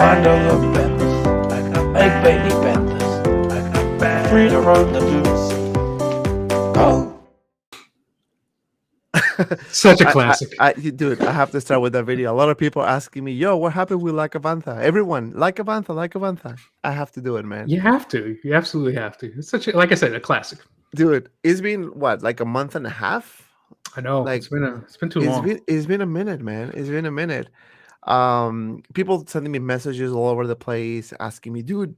bundle of Benthas. I got big baby Benthas. I got free to roll the deuce. Go. Such a classic. Dude, I have to start with that video. A lot of people asking me, yo, what happened with Like Avantha? Everyone, Like Avantha. I have to do it, man. You have to. You absolutely have to. It's such a, like I said, a classic. Dude, it's been what, like a month and a half? I know. Like, it's been too long. It's been a minute, man. It's been a minute. People sending me messages all over the place asking me, dude,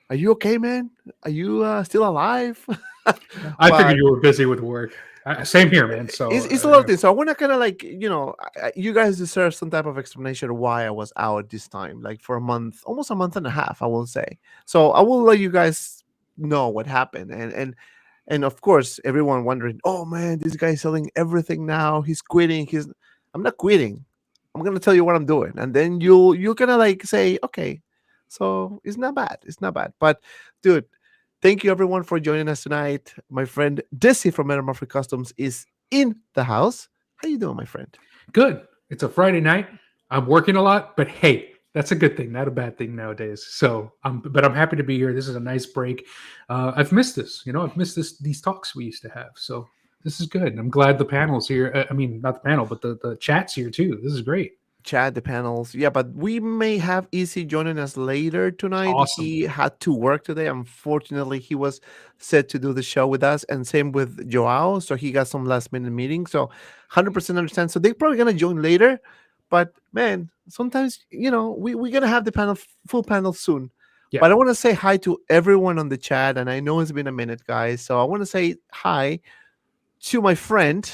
are you okay, man? Are you still alive? I figured you were busy with work. Same here, man. So it's a lot of things. So I want to kind of like, you guys deserve some type of explanation of why I was out this time, like for a month, almost a month and a half, I will say. So I will let you guys know what happened, and of course, everyone wondering, oh man, this guy's selling everything now. He's quitting. I'm not quitting. I'm gonna tell you what I'm doing, and then you're gonna like say, okay, so it's not bad. It's not bad. But dude, thank you everyone for joining us tonight. My friend Desi from Metamorphic Customs is in the house. How you doing, my friend? Good. It's a Friday night. I'm working a lot, but hey, that's a good thing, not a bad thing nowadays. So, but I'm happy to be here. This is a nice break. I've missed this. I've missed these talks we used to have. So this is good. I'm glad the panel's here. I mean, not the panel, but the chat's here too. This is great. Chat, the panels. Yeah, but we may have Easy joining us later tonight. Awesome. He had to work today. Unfortunately, he was set to do the show with us, and same with Joao. So he got some last minute meeting. So 100% understand. So they're probably going to join later. But man, sometimes, we're going to have the full panel soon. Yeah. But I want to say hi to everyone on the chat. And I know it's been a minute, guys. So I want to say hi to my friend,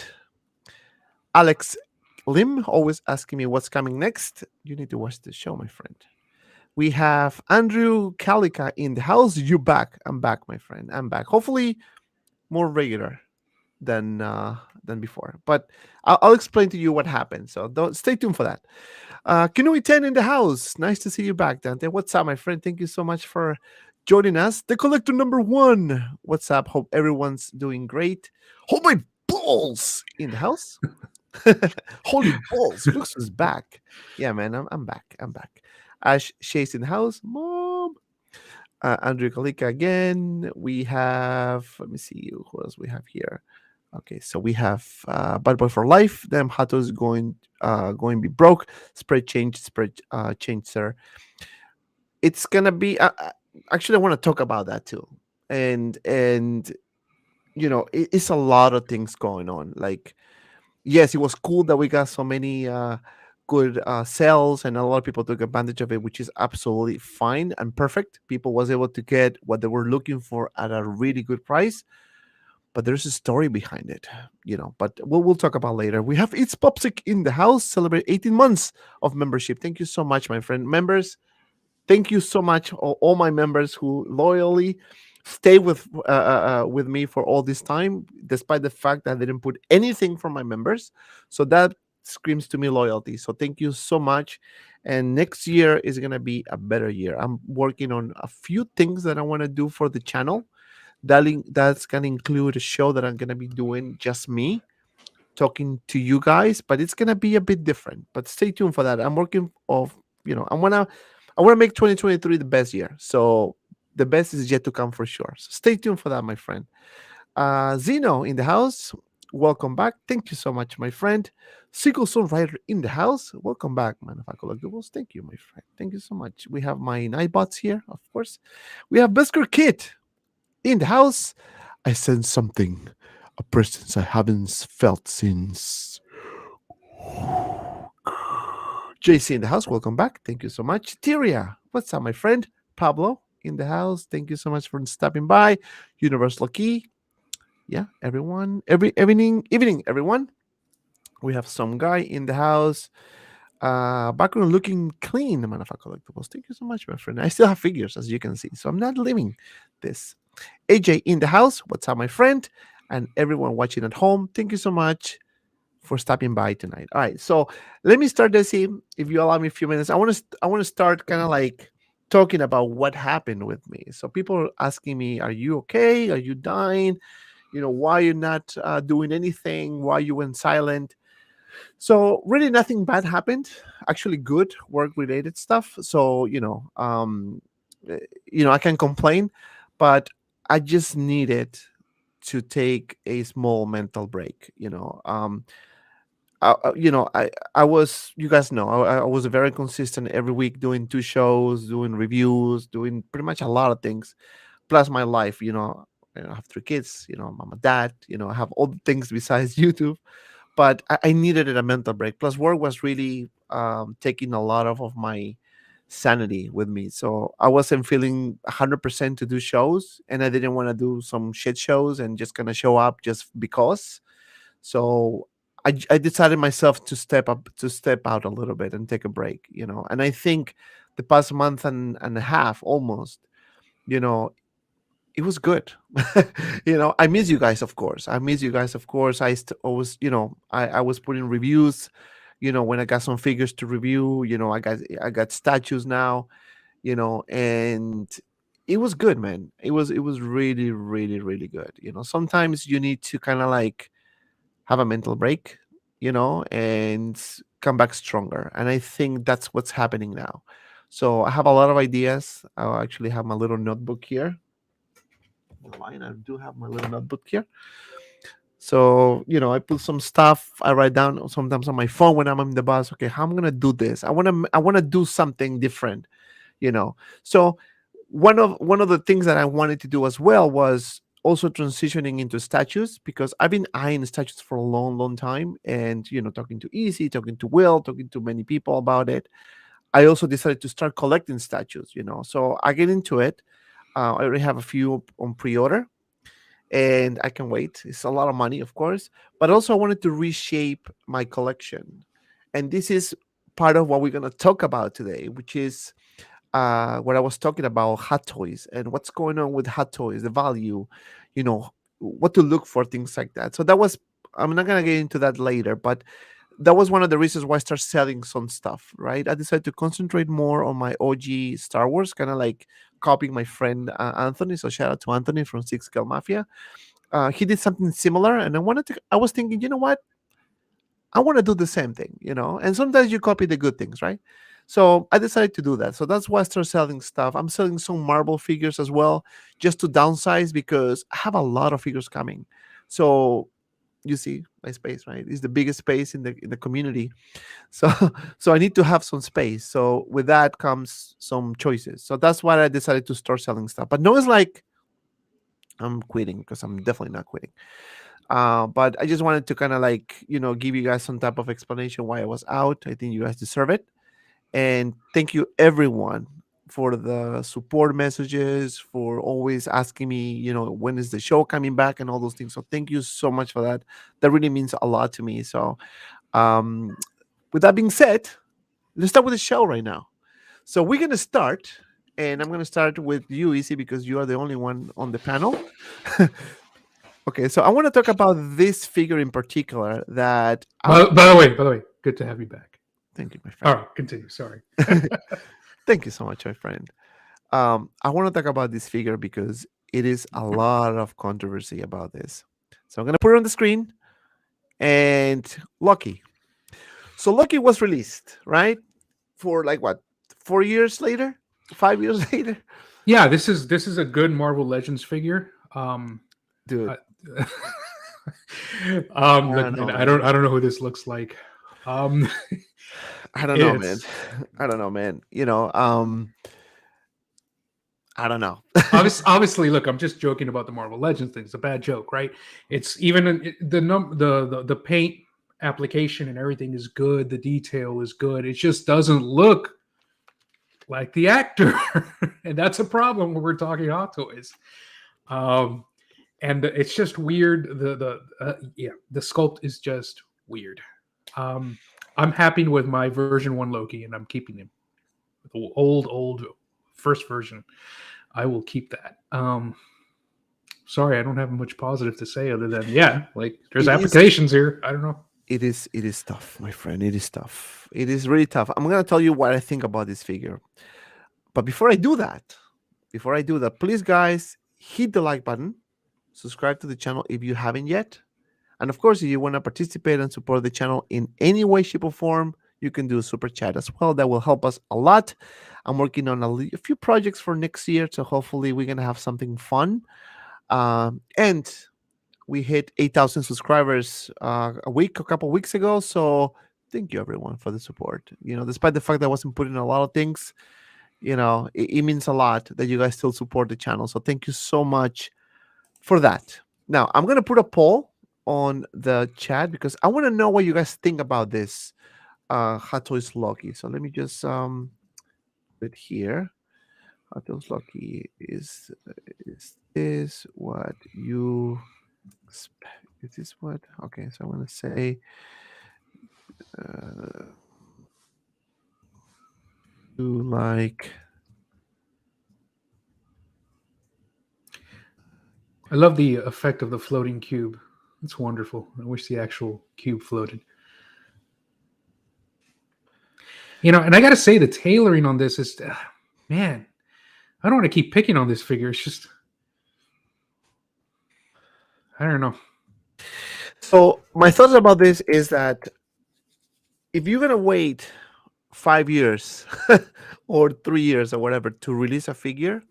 Alex Lim, always asking me what's coming next. You need to watch the show, my friend. We have Andrew Kalika in the house. You back? I'm back, my friend. I'm back. Hopefully, more regular than before. But I'll explain to you what happened. So stay tuned for that. Kinui 10 in the house. Nice to see you back, Dante. What's up, my friend? Thank you so much for joining us. The collector number 1. What's up? Hope everyone's doing great. Hold my balls in the house. Holy balls, Lux is back. Yeah, man, I'm back. Ash Shay's in the house. Mom. Andrew Kalika again. We have, let me see who else we have here. Okay, so we have Bad Boy for Life. Them Hato's going to be broke. Spread change, sir. It's gonna be actually I want to talk about that too. And it's a lot of things going on. Like, yes, it was cool that we got so many good sales, and a lot of people took advantage of it, which is absolutely fine and perfect. People was able to get what they were looking for at a really good price. But there's a story behind it, But we'll talk about later. We have It's Popsic in the house. Celebrate 18 months of membership. Thank you so much, my friend. Members, thank you so much, all my members who loyally stay with me for all this time, despite the fact that I didn't put anything for my members. So that screams to me loyalty. So thank you so much. And next year is going to be a better year. I'm working on a few things that I want to do for the channel. That's going to include a show that I'm going to be doing just me talking to you guys, but it's going to be a bit different. But stay tuned for that. I'm working I want to make 2023 the best year. So the best is yet to come for sure. So stay tuned for that, my friend. Zeno in the house. Welcome back. Thank you so much, my friend. Sickle Songwriter in the house. Welcome back, man of Collectibles. Thank you, my friend. Thank you so much. We have my Nightbots here, of course. We have Besker Kit in the house. I sense something, a presence I haven't felt since. JC in the house. Welcome back. Thank you so much. Tyria, what's up, my friend? Pablo in the house. Thank you so much for stopping by. Universal Key. Yeah, everyone. Evening, everyone. We have some guy in the house. Background looking clean, man of Collectibles. Thank you so much, my friend. I still have figures, as you can see, so I'm not leaving this. AJ in the house. What's up, my friend? And everyone watching at home, thank you so much for stopping by tonight. All right, so let me start, Desi, if you allow me a few minutes. I want to start kind of like talking about what happened with me. So people are asking me, are you okay? Are you dying? Why you're not doing anything? Why you went silent? So really nothing bad happened. actually good work related stuff. So I can complain, but I just needed to take a small mental break. I was, you guys know, I was very consistent every week doing 2 shows, doing reviews, doing pretty much a lot of things, plus my life. I have 3 kids. I'm a dad. I have all the things besides YouTube, but I needed a mental break. Plus, work was really taking a lot of my sanity with me. So I wasn't feeling 100% to do shows, and I didn't want to do some shit shows and just kind of show up just because. So I decided myself to step out a little bit and take a break. And I think the past month and a half almost, you know, it was good. I miss you guys, of course. I miss you guys, of course. Always, I was putting reviews, when I got some figures to review. I got statues now, and it was good, man. It was really, really, really good. Sometimes you need to kind of like have a mental break, and come back stronger. And I think that's what's happening now. So I have a lot of ideas. I actually have my little notebook here. Line. I do have my little notebook here. So, I put some stuff. I write down sometimes on my phone when I'm in the bus. Okay, how I'm gonna do this? I wanna do something different, So one of the things that I wanted to do as well was also transitioning into statues, because I've been eyeing statues for a long, long time. And talking to Easy, talking to Will, talking to many people about it. I also decided to start collecting statues, So I get into it. I already have a few on pre-order, and I can wait. It's a lot of money, of course, but also I wanted to reshape my collection, and this is part of what we're going to talk about today, which is what I was talking about, Hot Toys, and what's going on with Hot Toys, the value, you know, what to look for, things like that. So that was, I'm not going to get into that later, but that was one of the reasons why I started selling some stuff, right? I decided to concentrate more on my OG Star Wars, kind of like copying my friend Anthony. So shout out to Anthony from Six Scale Mafia. He did something similar, and I was thinking, you know what? I want to do the same thing. And sometimes you copy the good things, right? So I decided to do that. So that's why I started selling stuff. I'm selling some Marvel figures as well, just to downsize, because I have a lot of figures coming. So you see my space, right? It's the biggest space in the community. So so I need to have some space. So with that comes some choices. So that's why I decided to start selling stuff. But no, it's like I'm quitting, because I'm definitely not quitting. But I just wanted to kind of like, give you guys some type of explanation why I was out. I think you guys deserve it. And thank you everyone for the support messages, for always asking me, when is the show coming back and all those things. So thank you so much for that. That really means a lot to me. So with that being said, let's start with the show right now. So we're going to start, and I'm going to start with you, Easy, because you are the only one on the panel. Okay, so I want to talk about this figure in particular that... By the way, good to have you back. Thank you, my friend. All right, continue. Sorry. Thank you so much, my friend. I want to talk about this figure because it is a lot of controversy about this. So I'm going to put it on the screen. And Loki. So Loki was released, right? For like what? 4 years later? 5 years later? Yeah, this is a good Marvel Legends figure. Dude. Look, I don't know who this looks like. I don't know, man. I don't know, man. I don't know. Obviously, look, I'm just joking about the Marvel Legends thing. It's a bad joke, right? It's even the paint application and everything is good. The detail is good. It just doesn't look like the actor, and that's a problem when we're talking Hot Toys. And it's just weird. The sculpt is just weird. I'm happy with my version 1 Loki, and I'm keeping him. The old first version. I will keep that. Sorry, I don't have much positive to say other than there's applications here. I don't know. It is tough, my friend. It is tough. It is really tough. I'm gonna tell you what I think about this figure. But before I do that, please guys, hit the like button, subscribe to the channel if you haven't yet. And of course, if you want to participate and support the channel in any way, shape, or form, you can do super chat as well. That will help us a lot. I'm working on a few projects for next year, so hopefully we're gonna have something fun. And we hit 8,000 subscribers a couple weeks ago. So thank you everyone for the support. Despite the fact that I wasn't putting a lot of things, it means a lot that you guys still support the channel. So thank you so much for that. Now I'm gonna put a poll on the chat because I want to know what you guys think about this Hot Toys Loki. So let me just put it here. Hot Toys Loki is this what you expect? Is this what? Okay, so I'm gonna say you like. I love the effect of the floating cube. It's wonderful. I wish the actual cube floated. And I got to say, the tailoring on this is, man, I don't want to keep picking on this figure. It's just, I don't know. So my thoughts about this is that if you're gonna wait 5 years or 3 years or whatever to release a figure,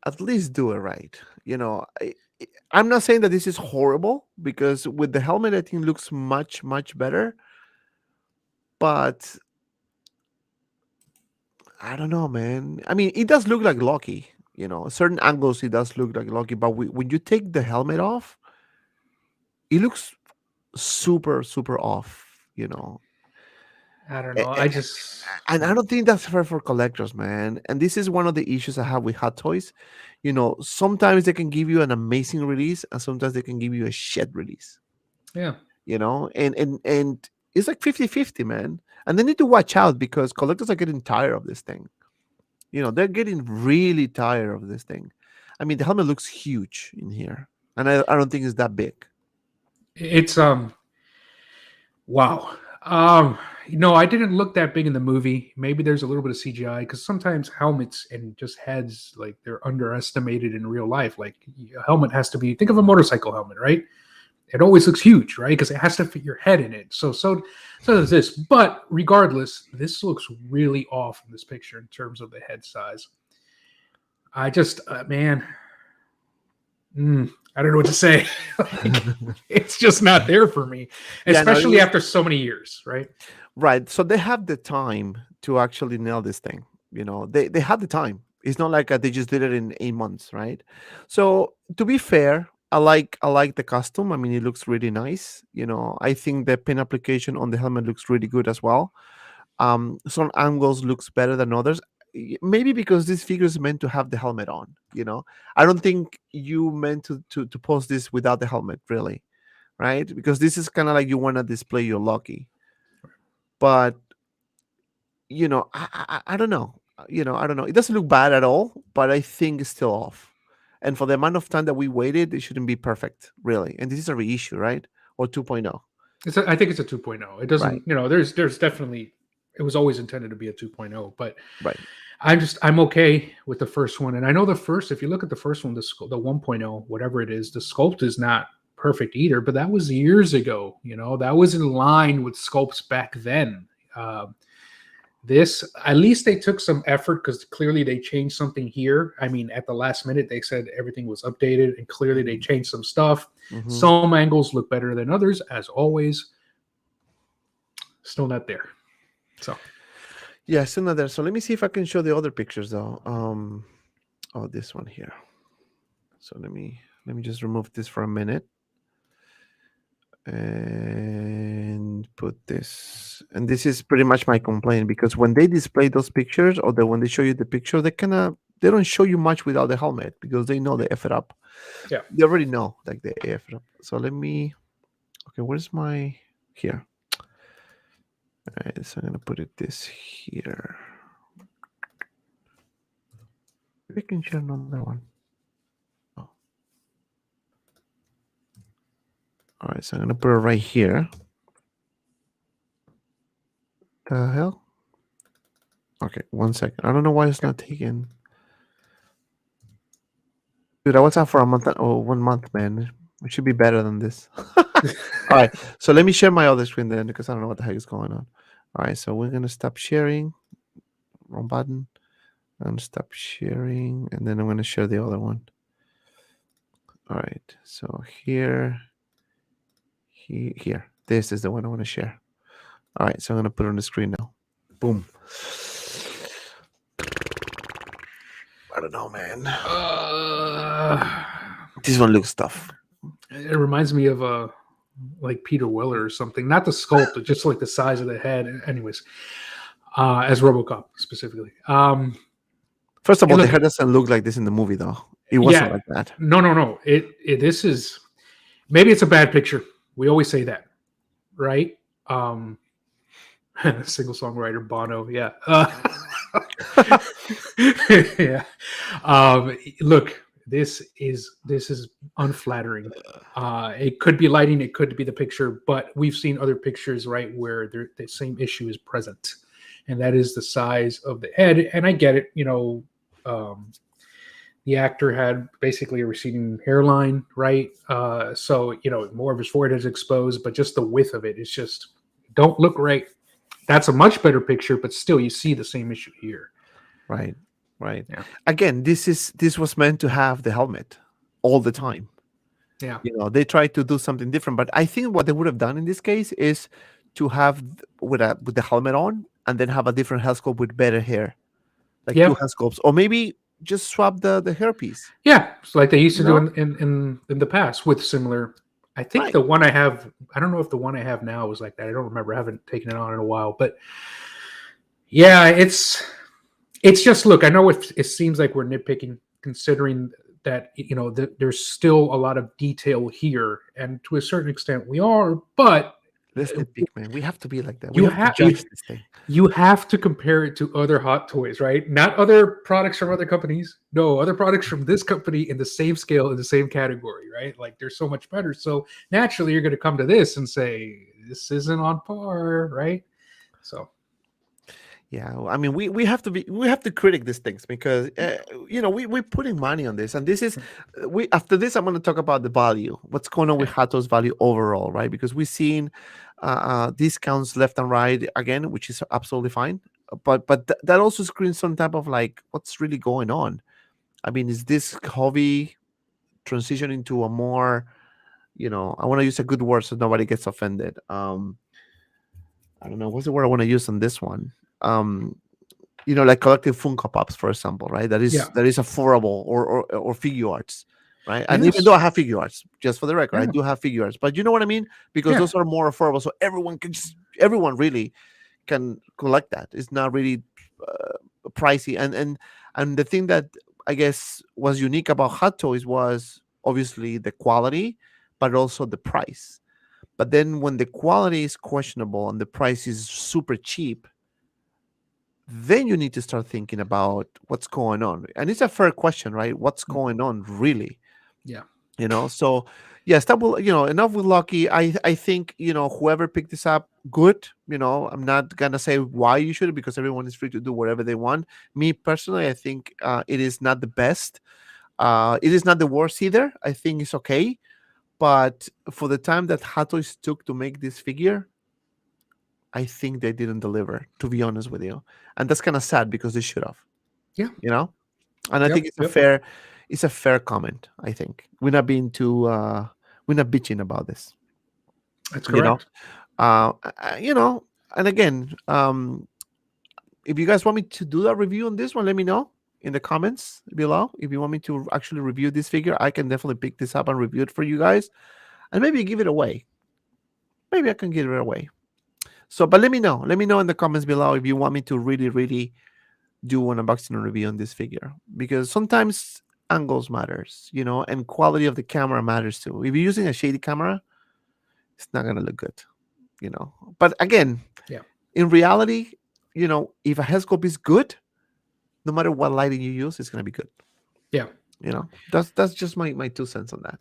at least do it right. I'm not saying that this is horrible, because with the helmet I think it looks much better, but I don't know, man. I mean, it does look like Loki. Certain angles it does look like Loki, but when you take the helmet off, it looks super off. I don't know. And I don't think that's fair for collectors, man. And this is one of the issues I have with Hot Toys. Sometimes they can give you an amazing release, and sometimes they can give you a shit release. Yeah. And it's like 50-50, man. And they need to watch out, because collectors are getting tired of this thing. They're getting really tired of this thing. I mean, the helmet looks huge in here, and I don't think it's that big. It's wow. I didn't look that big in the movie. Maybe there's a little bit of CGI, because sometimes helmets and just heads, like, they're underestimated in real life. Like, a helmet has to be, think of a motorcycle helmet, right? It always looks huge, right? Because it has to fit your head in it. So does this. But regardless, this looks really off in this picture in terms of the head size. I just, man, I don't know what to say. It's just not there for me, especially after so many years, right? Right. So they have the time to actually nail this thing. They have the time. It's not like they just did it in 8 months, right? So to be fair, I like the costume. I mean, it looks really nice. I think the pin application on the helmet looks really good as well. Some angles looks better than others. Maybe because this figure is meant to have the helmet on. I don't think you meant to post this without the helmet, really, right? Because this is kind of like you want to display your Loki. But I don't know. I don't know. It doesn't look bad at all, but I think it's still off. And for the amount of time that we waited, it shouldn't be perfect, really. And this is a reissue, right? Or 2.0. I think it's a 2.0. It doesn't, Right. There's definitely, it was always intended to be a 2.0, but right. I'm okay with the first one. And I know the first, if you look at the first one, the 1.0, whatever it is, the sculpt is not perfect either, but that was years ago. That was in line with sculpts back then. This, at least they took some effort, because clearly they changed something here. I mean, at the last minute, they said everything was updated, and clearly they changed some stuff. Mm-hmm. Some angles look better than others, as always. Still not there. So, yeah, still not there. So let me see if I can show the other pictures, though. This one here. So let me just remove this for a minute and put this. And this is pretty much my complaint, because when they display those pictures, or when they show you the picture, they don't show you much without the helmet, because they know they F it up. Yeah, they already know, like, they F it up. So let me, okay, where's my, here. All right, so I'm gonna put this here. We can share another one. Oh. All right, so I'm gonna put it right here. The hell? Okay, 1 second. I don't know why it's not taking. Dude, I was out for a month. 1 month, man. It should be better than this. All right. So let me share my other screen then, because I don't know what the heck is going on. All right. So we're gonna stop sharing. Wrong button. I'm gonna stop sharing, and then I'm gonna share the other one. All right. So here. This is the one I want to share. All right. So I'm gonna put it on the screen now. Boom. I don't know, man. This one looks tough. It reminds me of like Peter Weller or something. Not the sculpt, but just like the size of the head. Anyways, as RoboCop specifically. First of all, the look, hair doesn't look like this in the movie, though. It wasn't like that. No. This is maybe it's a bad picture. We always say that, right? Single songwriter Bono, yeah. Yeah. Look, this is unflattering. It could be lighting, it could be the picture, but we've seen other pictures, right, where the same issue is present, and that is the size of the head. And I get it, the actor had basically a receding hairline, right? So more of his forehead is exposed, but just the width of it's just don't look right. That's a much better picture, but still you see the same issue here. Right. Yeah. Again, this was meant to have the helmet all the time. Yeah. They tried to do something different, but I think what they would have done in this case is to have with the helmet on, and then have a different head sculpt with better hair, like two head sculpts, or maybe just swap the hairpiece. Yeah, it's like they used to do in the past with similar. I think the one I have, I don't know if the one I have now was like that. I don't remember. I haven't taken it on in a while, but yeah, it's just, look, I know it seems like we're nitpicking, considering that there's still a lot of detail here, and to a certain extent we are, but let's nitpick, man. We have to be like that. You we have to judge this thing. You have to compare it to other Hot Toys, right? Not other products from other companies. No, other products from this company in the same scale, in the same category, right? Like, they're so much better. So naturally, you're going to come to this and say, this isn't on par, right? So, yeah, I mean, we have to critic these things, because we're putting money on this, and this is after this I'm going to talk about the value, what's going on with Hot Toys value overall, right? Because we've seen discounts left and right again, which is absolutely fine, but that also screams some type of like, what's really going on? I mean, is this hobby transitioning to a more, I want to use a good word so nobody gets offended. I don't know what's the word I want to use on this one. Like collective Funko Pops, for example, right? That is affordable, or figure arts, right? And even though I have figure arts, just for the record, I do have figure arts, but you know what I mean? Because those are more affordable, so everyone really can collect that. It's not really pricey, and the thing that I guess was unique about Hot Toys was obviously the quality, but also the price. But then when the quality is questionable and the price is super cheap, then you need to start thinking about what's going on. And it's a fair question, right? What's going on really? Yeah. So yes, that will, enough with Loki. I think, whoever picked this up, good. I'm not gonna say why you should, because everyone is free to do whatever they want. Me personally, I think it is not the best. It is not the worst either. I think it's okay. But for the time that Hot Toys took to make this figure, I think they didn't deliver, to be honest with you. And that's kind of sad, because they should have. Yeah. And I think it's a fair comment. I think we're not being too we're not bitching about this. That's correct. And again, if you guys want me to do that review on this one, let me know in the comments below. If you want me to actually review this figure, I can definitely pick this up and review it for you guys, and maybe give it away. Maybe I can give it away. So, but let me know. Let me know in the comments below if you want me to really, really do an unboxing review on this figure, because sometimes angles matters, and quality of the camera matters too. If you're using a shady camera, it's not gonna look good, But again, in reality, if a head sculpt is good, no matter what lighting you use, it's gonna be good. Yeah. That's just my 2 cents on that.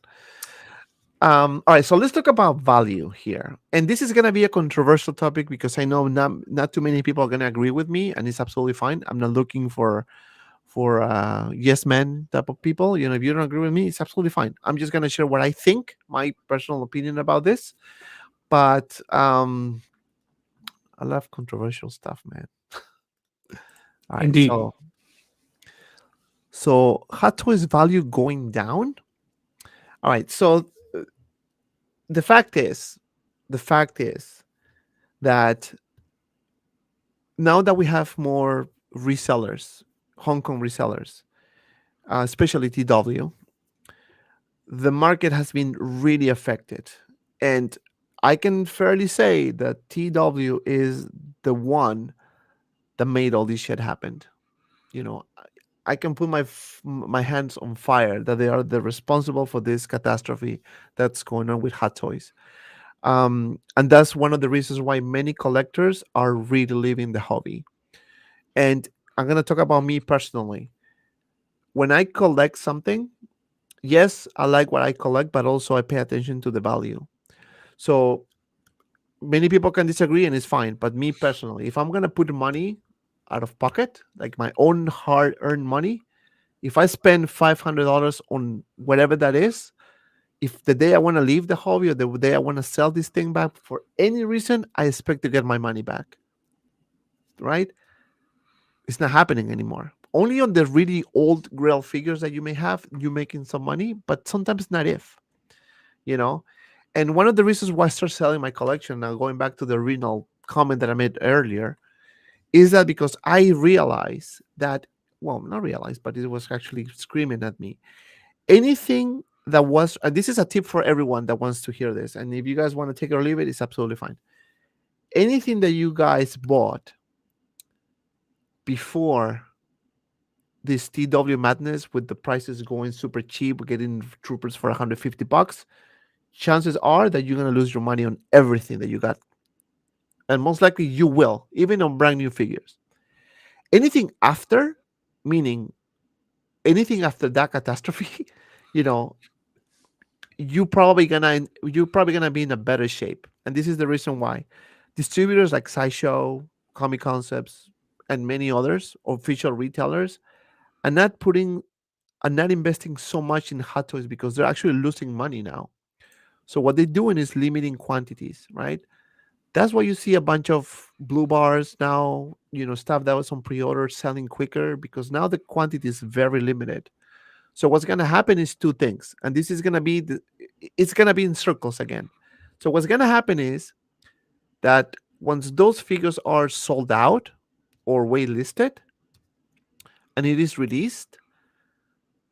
All right, so let's talk about value here, and this is going to be a controversial topic, because I know not too many people are going to agree with me, and it's absolutely fine. I'm not looking for yes men type of people. If you don't agree with me, it's absolutely fine. I'm just gonna share what I think, my personal opinion about this. But I love controversial stuff, man. All right, Indeed. so Hot Toys value going down. All right, so the fact is, the fact is that now that we have more resellers, Hong Kong resellers, especially TW, the market has been really affected. And I can fairly say that TW is the one that made all this shit happen. I can put my hands on fire that they are the responsible for this catastrophe that's going on with Hot Toys. And that's one of the reasons why many collectors are really leaving the hobby. And I'm gonna talk about me personally. When I collect something, yes, I like what I collect, but also I pay attention to the value. So many people can disagree and it's fine. But me personally, if I'm gonna put money out of pocket, like my own hard-earned money, if I spend $500 on whatever that is, if the day I want to leave the hobby or the day I want to sell this thing back for any reason, I expect to get my money back. Right? It's not happening anymore. Only on the really old grail figures that you may have, you're making some money, but sometimes not if. You know? And one of the reasons why I start selling my collection, now going back to the original comment that I made earlier, is that because I realized that, well, not realized, but it was actually screaming at me. Anything that was, and this is a tip for everyone that wants to hear this, and if you guys want to take it or leave it, it's absolutely fine. Anything that you guys bought before this TW madness with the prices going super cheap, getting troopers for $150, chances are that you're going to lose your money on everything that you got. And most likely you will, even on brand new figures. Anything after, meaning anything after that catastrophe, you know, you're probably gonna be in a better shape. And this is the reason why distributors like Sideshow, Comic Concepts, and many others, official retailers, are not investing so much in Hot Toys because they're actually losing money now. So what they're doing is limiting quantities, right? That's why you see a bunch of blue bars now, stuff that was on pre-order selling quicker because now the quantity is very limited. So what's going to happen is two things, and this is going to be it's going to be in circles again. So what's going to happen is that once those figures are sold out or waitlisted and it is released,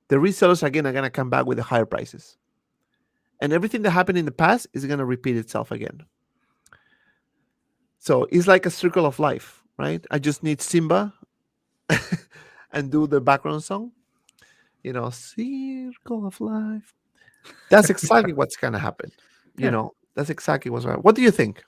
the resellers again are going to come back with the higher prices. And everything that happened in the past is going to repeat itself again. So it's like a circle of life, right? I just need Simba and do the background song. Circle of life. That's exactly what's going to happen. Yeah. That's exactly what's going to happen. What do you think?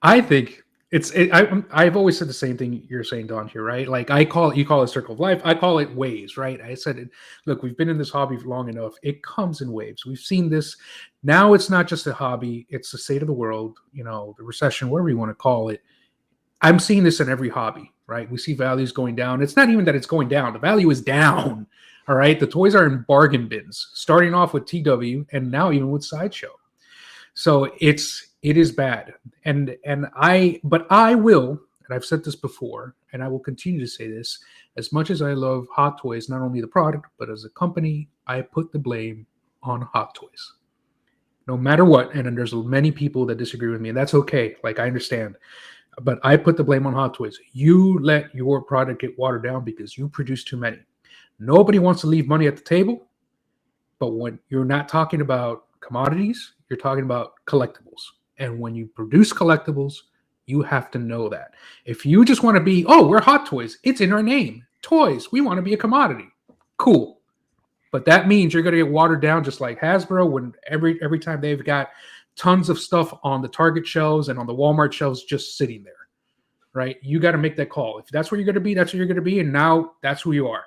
I think I've always said the same thing you're saying, Don, here, right? Like you call it circle of life. I call it waves, right? I said it. Look, we've been in this hobby for long enough. It comes in waves. We've seen this. Now it's not just a hobby. It's the state of the world, the recession, whatever you want to call it. I'm seeing this in every hobby, right? We see values going down. It's not even that it's going down. The value is down. All right. The toys are in bargain bins, starting off with TW and now even with Sideshow. So it is bad. But I will, and I've said this before, and I will continue to say this, as much as I love Hot Toys, not only the product, but as a company, I put the blame on Hot Toys. No matter what, and then there's many people that disagree with me, and that's okay. Like, I understand. But I put the blame on Hot Toys. You let your product get watered down because you produce too many. Nobody wants to leave money at the table, but when you're not talking about commodities, you're talking about collectibles. And when you produce collectibles, you have to know that. If you just want to be, we're Hot Toys, it's in our name. Toys, we want to be a commodity. Cool. But that means you're going to get watered down just like Hasbro when every time they've got tons of stuff on the Target shelves and on the Walmart shelves just sitting there, right? You got to make that call. If that's where you're going to be, that's where you're going to be. And now that's who you are.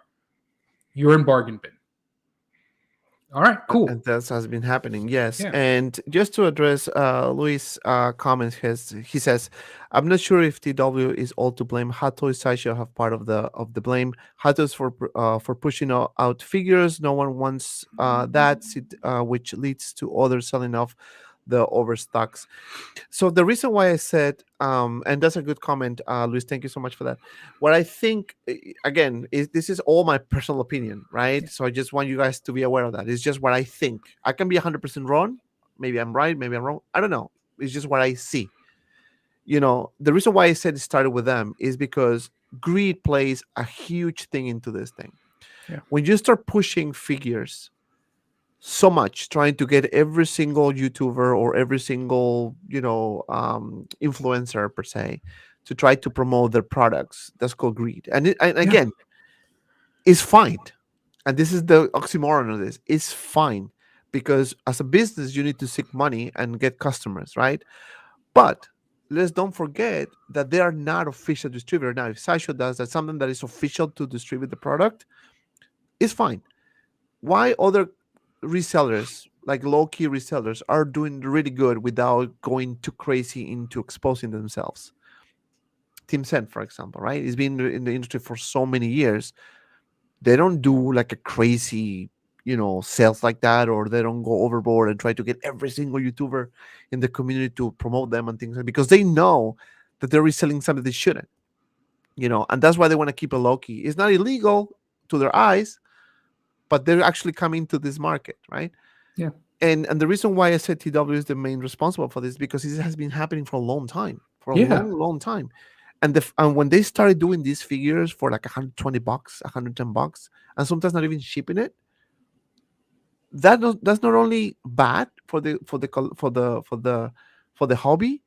You're in bargain bin. All right, cool. And that has been happening, yes. Yeah. And just to address Luis' comment, he says, "I'm not sure if TW is all to blame. Hot Toys Sideshow have part of the blame. Hot Toys for pushing out figures. No one wants that, which leads to others selling off the overstocks." So the reason why I said, and that's a good comment, Luis, thank you so much for that. What I think, again, is this is all my personal opinion, right? So I just want you guys to be aware of that. It's just what I think. I can be 100% wrong. Maybe I'm right. Maybe I'm wrong. I don't know. It's just what I see. The reason why I said it started with them is because greed plays a huge thing into this thing. Yeah. When you start pushing figures so much, trying to get every single YouTuber or every single influencer per se to try to promote their products, that's called greed. And again, it's fine. And this is the oxymoron of this. It's fine because as a business you need to seek money and get customers, right? But let's don't forget that they are not official distributor. Now if Sideshow does that, something that is official to distribute the product, it's fine. Why other resellers like low-key resellers are doing really good without going too crazy into exposing themselves? Team Sen, for example, right? He's been in the industry for so many years. They don't do like a crazy, sales like that, or they don't go overboard and try to get every single YouTuber in the community to promote them and things like that, because they know that they're reselling something they shouldn't, and that's why they want to keep it low-key. It's not illegal to their eyes, but they're actually coming to this market, right? Yeah. And the reason why I said TW is the main responsible for this, because this has been happening for a long time, long time. And when they started doing these figures for like $120, $110, and sometimes not even shipping it, that's not only bad for the hobby,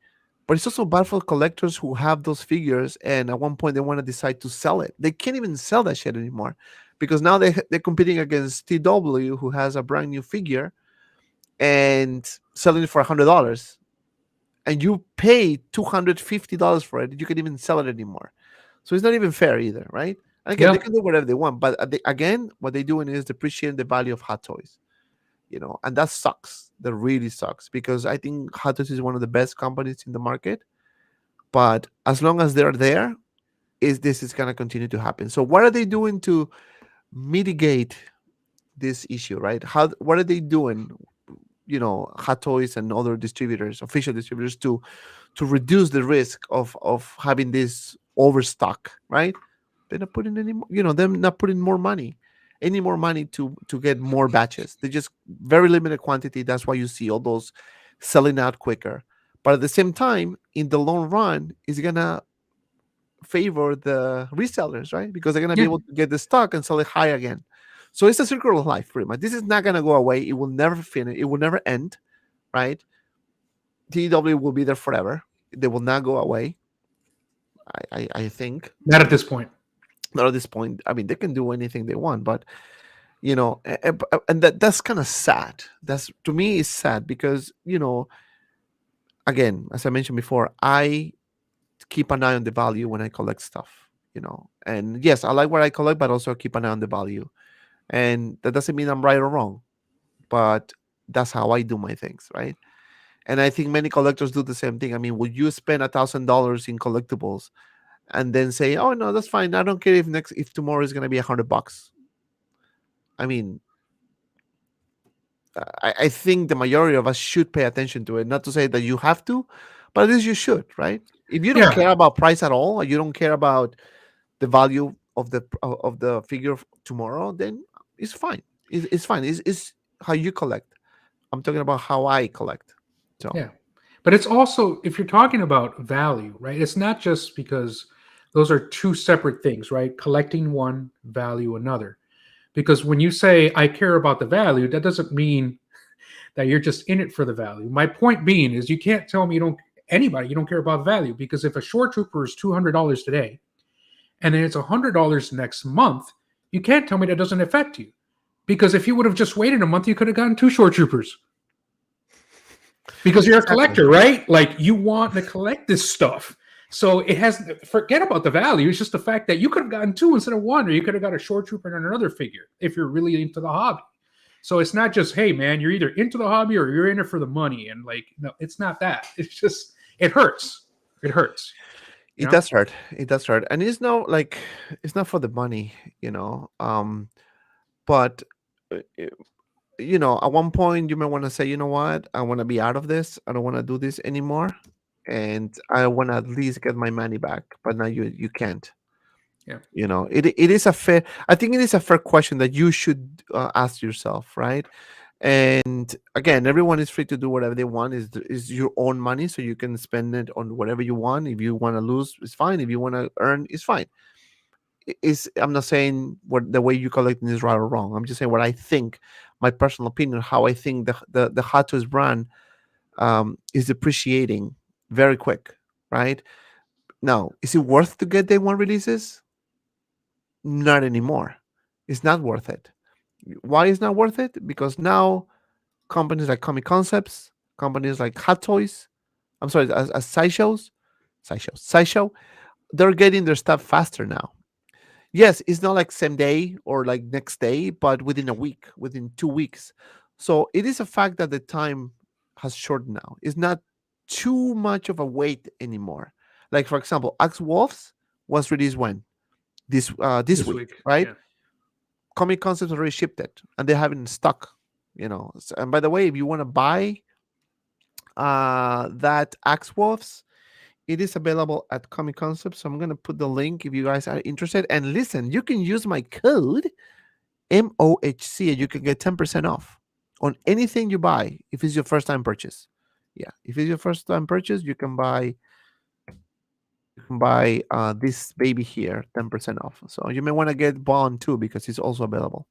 but it's also bad for collectors who have those figures and at one point they want to decide to sell it. They can't even sell that shit anymore because now they're competing against TW, who has a brand new figure and selling it for $100, and you pay $250 for it. You can even sell it anymore. So it's not even fair either, right? And again, they can do whatever they want, but again, what they're doing is depreciating the value of Hot Toys, and that sucks. That really sucks, because I think Hot Toys is one of the best companies in the market. But as long as they're there, this is going to continue to happen. So what are they doing to mitigate this issue, right? What are they doing, Hot Toys and other distributors, official distributors, to reduce the risk of having this overstock, right? They're not putting any more, them not putting any more money to get more batches. They just very limited quantity. That's why you see all those selling out quicker. But at the same time, in the long run, it's gonna favor the resellers, right? Because they're gonna be able to get the stock and sell it high again. So it's a circle of life, pretty much. This is not gonna go away. It will never finish. It will never end, right? TW will be there forever. They will not go away. I think. Not at this point. Not at this point. I mean, they can do anything they want, but and that's kind of sad. That's, to me, is sad because again, as I mentioned before, I keep an eye on the value when I collect stuff. And yes, I like what I collect, but also keep an eye on the value. And that doesn't mean I'm right or wrong, but that's how I do my things, right? And I think many collectors do the same thing. I mean, would you spend $1,000 in collectibles and then say, "Oh no, that's fine. I don't care if tomorrow is going to be $100"? I mean, I think the majority of us should pay attention to it. Not to say that you have to, but at least you should, right? If you don't care about price at all, or you don't care about the value of the figure tomorrow, then it's fine. It's fine. It's how you collect. I'm talking about how I collect. So yeah, but it's also, if you're talking about value, right? It's not just because those are two separate things, right? Collecting one, value another. Because when you say I care about the value, that doesn't mean that you're just in it for the value. My point being is you can't tell me you don't care about value, because if a short trooper is $200 today and then it's $100 next month, you can't tell me that doesn't affect you. Because if you would have just waited a month, you could have gotten 2 short troopers. Because you're a collector, right? Like, you want to collect this stuff. So forget about the value. It's just the fact that you could have gotten 2 instead of 1, or you could have got a short trooper and another figure if you're really into the hobby. So it's not just, hey man, you're either into the hobby or you're in it for the money. And like, no, it's not that. It's just it hurts. It hurts. You It know? does hurt. It does hurt, and it's not like it's not for the money, but uh, uh, at one point you may want to say, you know what, I want to be out of this. I don't want to do this anymore, and I want to at least get my money back. But now you can't. Yeah. It is a fair. I think it is a fair question that you should ask yourself, right? And again, everyone is free to do whatever they want. Is your own money, so you can spend it on whatever you want. If you want to lose, it's fine. If you want to earn, it's fine. I'm not saying what the way you collecting is right or wrong. I'm just saying what I think, my personal opinion, how I think the Hot Toys brand is depreciating very quick, right? Now, is it worth to get day one releases? Not anymore. It's not worth it. Why is not worth it? Because now companies like Comic Concepts, companies like Hot Toys, I'm sorry, as Sideshow, they're getting their stuff faster now. Yes, it's not like same day or like next day, but within a week, within 2 weeks. So it is a fact that the time has shortened now. It's not too much of a wait anymore. Like for example, Axe Wolves was released when? This week, right? Yeah. Comic Concepts already shipped it and they have it in stock. And by the way, if you want to buy that Axe Wolves, it is available at Comic Concepts. So I'm gonna put the link if you guys are interested. And listen, you can use my code MOHC and you can get 10% off on anything you buy if it's your first time purchase. Yeah, if it's your first time purchase, you can buy this baby here 10% off. So you may want to get Bond too because it's also available.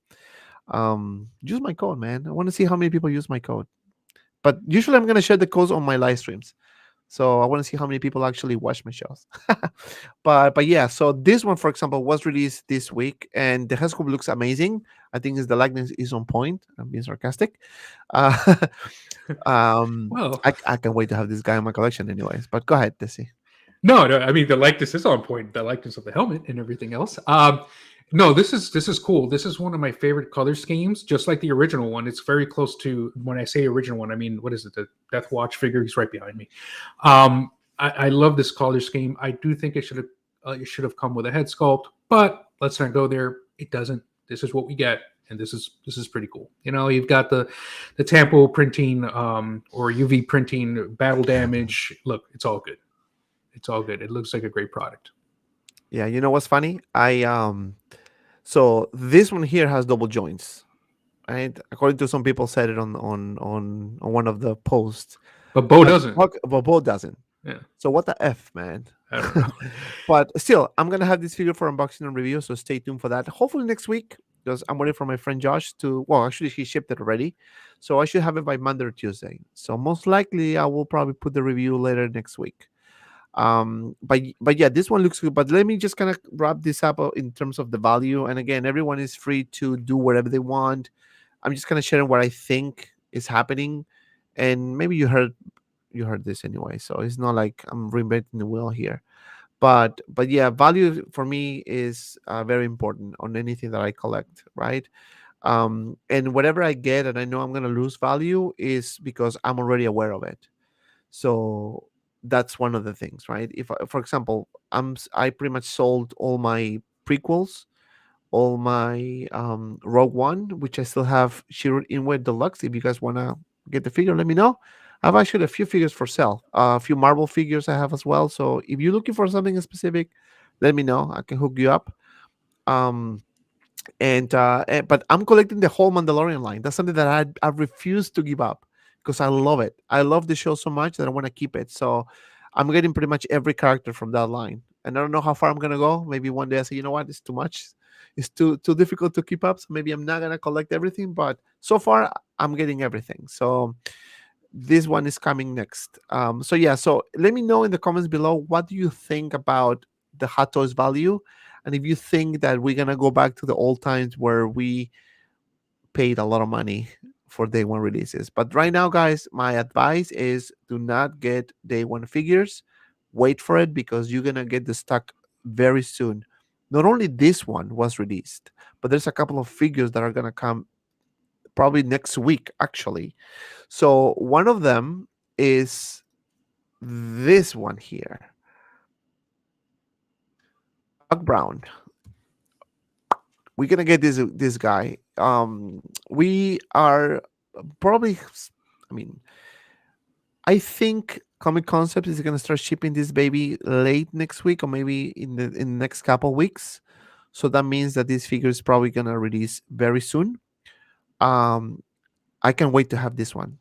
Use my code, man. I want to see how many people use my code. But usually I'm gonna share the codes on my live streams. So I want to see how many people actually watch my shows. but yeah, so this one, for example, was released this week, and the head looks amazing. I think the likeness is on point. I'm being sarcastic. Uh, Well, I can't wait to have this guy in my collection, anyways. But go ahead, Desi. no, I mean the likeness is on point. The likeness of the helmet and everything else. No, this is cool. This is one of my favorite color schemes, just like the original one. It's very close to, when I say original one, I mean, what is it? The Death Watch figure. He's right behind me. I love this color scheme. I do think it should have come with a head sculpt, but let's not go there. It doesn't. This is what we get, and this is pretty cool. You've got the tampo printing or UV printing, battle damage. Look, it's all good. It's all good. It looks like a great product. Yeah, you know what's funny? So this one here has double joints, right? According to some people said it on one of the posts. But Bo doesn't. But Bo doesn't. Yeah. So what the F, man? I don't know. But still, I'm gonna have this figure for unboxing and review, so stay tuned for that. Hopefully next week, because I'm waiting for my friend Josh to. Well, actually, he shipped it already, so I should have it by Monday or Tuesday. So most likely, I will probably put the review later next week. But yeah, this one looks good. But let me just kind of wrap this up in terms of the value. And again, everyone is free to do whatever they want. I'm just kind of sharing what I think is happening, and maybe you heard this anyway, so it's not like I'm reinventing the wheel here. But yeah, value for me is very important on anything that I collect, right? And whatever I get and I know I'm going to lose value is because I'm already aware of it. So that's one of the things, right? If for example, I pretty much sold all my prequels, all my Rogue One, which I still have Shiro Inway Deluxe. If you guys want to get the figure, let me know. I have actually a few figures for sale, a few Marvel figures I have as well. So if you're looking for something specific, let me know. I can hook you up. But I'm collecting the whole Mandalorian line. That's something that I refuse to give up because I love it. I love the show so much that I want to keep it. So I'm getting pretty much every character from that line. And I don't know how far I'm gonna go. Maybe one day I say, you know what, it's too much. It's too difficult to keep up. So maybe I'm not gonna collect everything. But so far, I'm getting everything. So this one is coming next. So yeah, so let me know in the comments below, what do you think about the Hot Toys value, and if you think that we're gonna go back to the old times where we paid a lot of money for day one releases. But right now, guys, my advice is do not get day one figures. Wait for it, because you're gonna get the stock very soon. Not only this one was released, but there's a couple of figures that are gonna come probably next week, actually. So one of them is this one here, Doc Brown. We're gonna get this guy. We are probably. I mean, I think Comic Concept is gonna start shipping this baby late next week, or maybe in the next couple weeks. So that means that this figure is probably gonna release very soon. Um, I can't wait to have this one.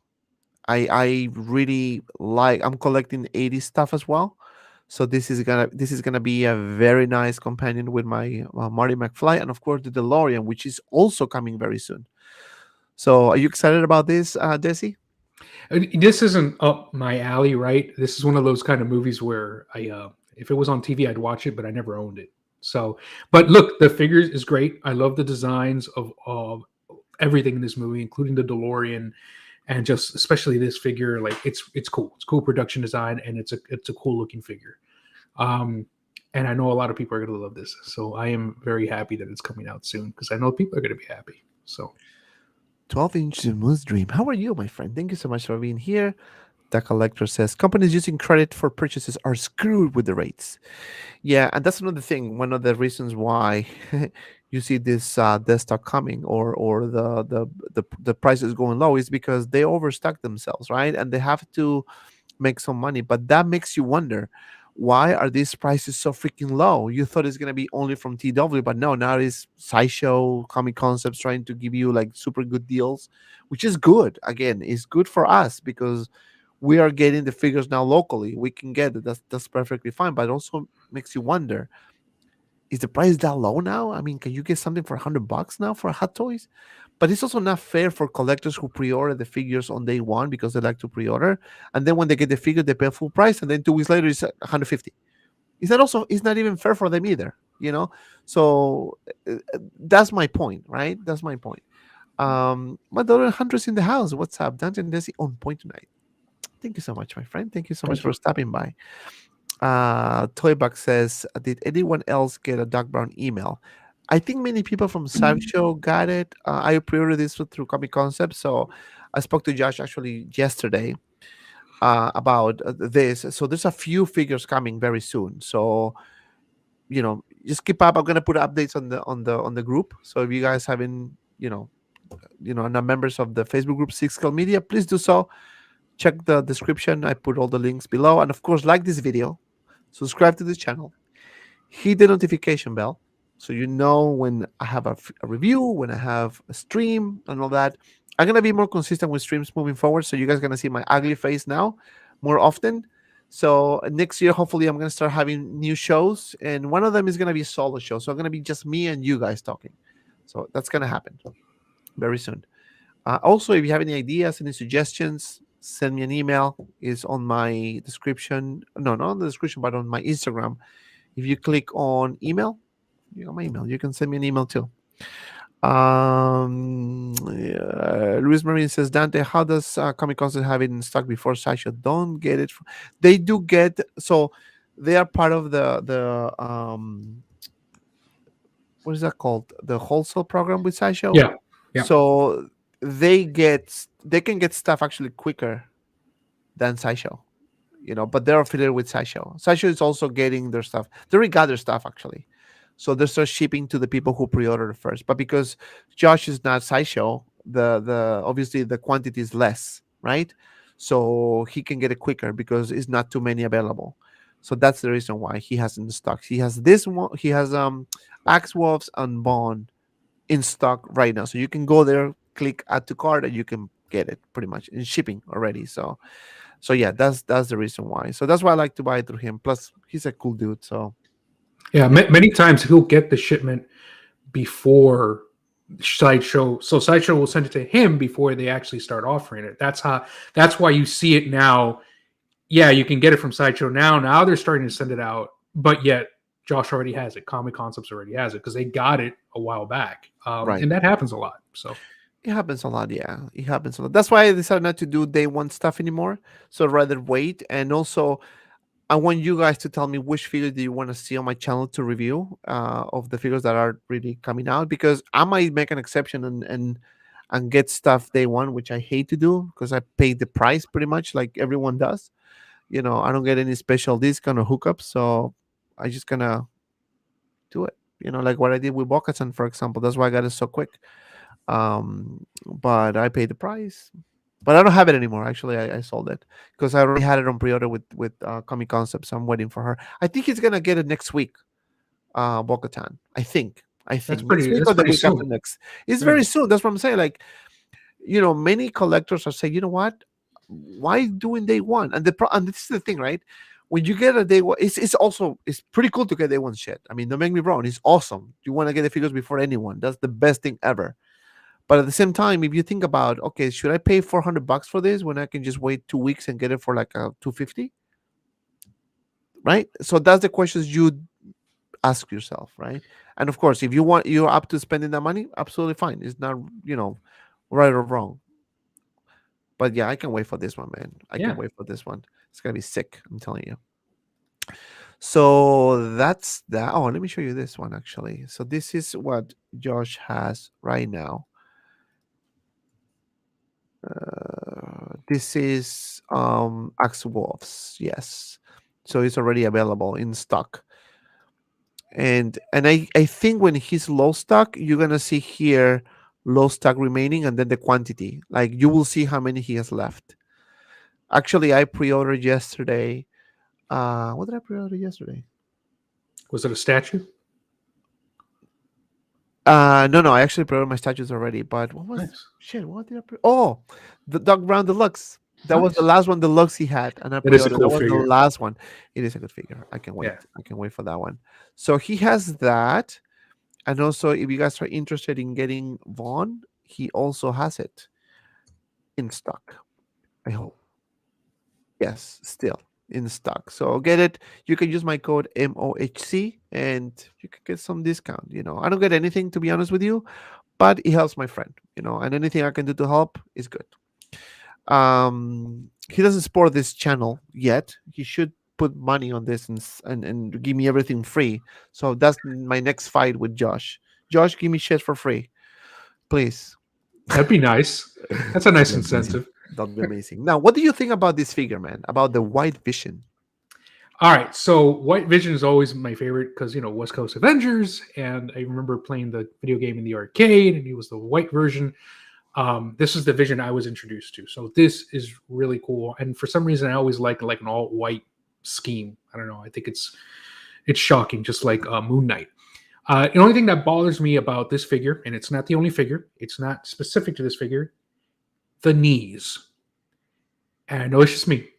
I really like. I'm collecting 80s stuff as well, so this is gonna be a very nice companion with my Marty McFly, and of course the DeLorean, which is also coming very soon. So are you excited about this, Desi? This isn't up my alley, right? This is one of those kind of movies where if it was on TV, I'd watch it, but I never owned it. So, but look, the figures is great. I love the designs of everything in this movie, including the DeLorean, and just especially this figure. Like it's cool. It's cool production design, and it's a cool looking figure. Um, and I know a lot of people are going to love this. So I am very happy that it's coming out soon because I know people are going to be happy. So 12-inch Moose Dream. How are you, my friend? Thank you so much for being here. The collector says companies using credit for purchases are screwed with the rates. Yeah, and that's another thing. One of the reasons why you see this desktop coming, or the price is going low, is because they overstock themselves, right? And they have to make some money. But that makes you wonder, why are these prices so freaking low? You thought it's gonna be only from TW, but no, now it's Sideshow, Comic Concepts trying to give you like super good deals, which is good. Again, it's good for us because we are getting the figures now locally. We can get it. That's perfectly fine. But it also makes you wonder: is the price that low now? I mean, can you get something for $100 now for Hot Toys? But it's also not fair for collectors who pre-order the figures on day one because they like to pre-order, and then when they get the figure, they pay full price, and then 2 weeks later it's 150. It's not even fair for them either, you know. So that's my point, right? That's my point. My daughter Hunter's in the house. What's up? Dante and Desi on point tonight. Thank you so much, my friend. Thank you so much thank for you. stopping by. Toybuck says, did anyone else get a Doc Brown email? I think many people from Sideshow got it. I pre-ordered this through Comic Concept, so I spoke to Josh actually yesterday about this. So there's a few figures coming very soon. So just keep up. I'm gonna put updates on the group. So if you guys haven't, are not members of the Facebook group Six Scale Media, please do so. Check the description. I put all the links below, and of course, like this video, subscribe to this channel, hit the notification bell so you know when I have a review, when I have a stream, and all that. I'm gonna be more consistent with streams moving forward, so you guys gonna see my ugly face now more often. So next year, hopefully, I'm gonna start having new shows, and one of them is gonna be a solo show. So I'm gonna be just me and you guys talking. So that's gonna happen very soon. Also, if you have any ideas, any suggestions, send me an email. It's on my description. No, not on the description, but on my Instagram. If you click on email, you got my email. You can send me an email too. Luis Marine says, Dante, how does Comic Concept have it in stock before Sasha? Don't get it. They do get, so they are part of the what is that called? The wholesale program with Sideshow. Yeah. So they can get stuff actually quicker than Sideshow, but they're affiliated with Sideshow. Sideshow is also getting their stuff. They already got their stuff actually. So they start shipping to the people who pre-ordered first. But because Josh is not Sideshow, the obviously the quantity is less, right? So he can get it quicker because it's not too many available. So that's the reason why he has in stock. He has this one. He has Axe Wolves and Bond in stock right now. So you can go there, click add to cart, and you can get it pretty much in shipping already. So yeah, that's the reason why. So that's why I like to buy it through him. Plus, he's a cool dude. So Yeah, many times he'll get the shipment before Sideshow. So Sideshow will send it to him before they actually start offering it. That's why you see it now. Yeah, you can get it from Sideshow now. Now they're starting to send it out, but yet Josh already has it. Comic Concepts already has it because they got it a while back. Right. And that happens a lot. So it happens a lot. Yeah, it happens a lot. That's why I decided not to do day one stuff anymore. So I'd rather wait. And also, I want you guys to tell me which figures do you want to see on my channel to review of the figures that are really coming out, because I might make an exception and and get stuff day one, which I hate to do because I paid the price pretty much like everyone does. I don't get any special discount or hookups, so I just gonna do it. Like what I did with Bokasan, for example. That's why I got it so quick. But I paid the price. But I don't have it anymore. Actually, I sold it because I already had it on pre-order with Comic Concepts. So I'm waiting for her. I think he's gonna get it next week. Bo-Katan. I think next week That's or the pretty week after soon. next. It's Yeah. very soon. That's what I'm saying. Like, many collectors are saying, you know what? Why doing day one? And this is the thing, right? When you get a day one, it's pretty cool to get day one shit. I mean, don't make me wrong. It's awesome. You want to get the figures before anyone. That's the best thing ever. But at the same time, if you think about, okay, should I pay $400 for this when I can just wait 2 weeks and get it for like a 250? Right? So that's the questions you ask yourself, right? And of course, if you're up to spending that money, absolutely fine. It's not, right or wrong. But yeah, I can wait for this one, man. I Yeah. can wait for this one. It's gonna be sick, I'm telling you. So that's that. Oh, let me show you this one actually. So this is what Josh has right now. This is Axe Wolves, yes. So it's already available in stock. And I think when he's low stock, you're gonna see here low stock remaining and then the quantity. Like you will see how many he has left. Actually, I pre-ordered yesterday. What did I pre-order yesterday? Was it a statue? No, I actually pre-ordered my statues already. But Nice. what did I Oh, the Doc Brown Deluxe. That was the Nice. last one deluxe he had, and I That is a pre-ordered. cool That was the figure. last one. It is a good figure. I can wait. Yeah. I can wait for that one. So he has that, and also if you guys are interested in getting Vaughn, he also has it in stock. I hope. Yes, still in stock. So get it. You can use my code MOHC and you can get some discount. I don't get anything to be honest with you, but it helps my friend, and anything I can do to help is good. He doesn't support this channel yet. He should put money on this and give me everything free. So that's my next fight with Josh. Josh, give me shit for free, please. That'd be nice. That's a nice That'd be amazing. incentive. That'd be amazing. Now, what do you think about this figure, man? About the White Vision? All right, so White Vision is always my favorite because West Coast Avengers, and I remember playing the video game in the arcade, and he was the white version. This is the Vision I was introduced to, so this is really cool. And for some reason, I always like an all white scheme. I don't know. I think it's shocking, just like Moon Knight. The only thing that bothers me about this figure, and it's not the only figure, it's not specific to this figure, the knees. And I know it's just me.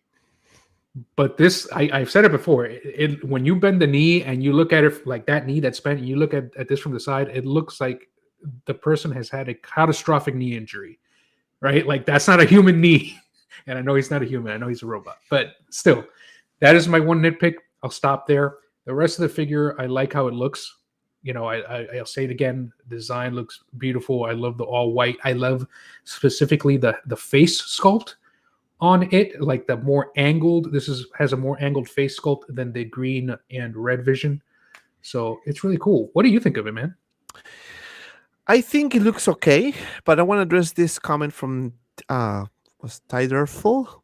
But this, I've said it before. When you bend the knee and you look at it like that knee that's bent, and you look at this from the side, it looks like the person has had a catastrophic knee injury, right? Like that's not a human knee. And I know he's not a human. I know he's a robot. But still, that is my one nitpick. I'll stop there. The rest of the figure, I like how it looks. I'll say it again. The design looks beautiful. I love the all white. I love specifically the face sculpt on it, like the more angled. Has a more angled face sculpt than the green and red Vision. So it's really cool. What do you think of it, man? I think it looks okay, but I want to address this comment from was Tiderful.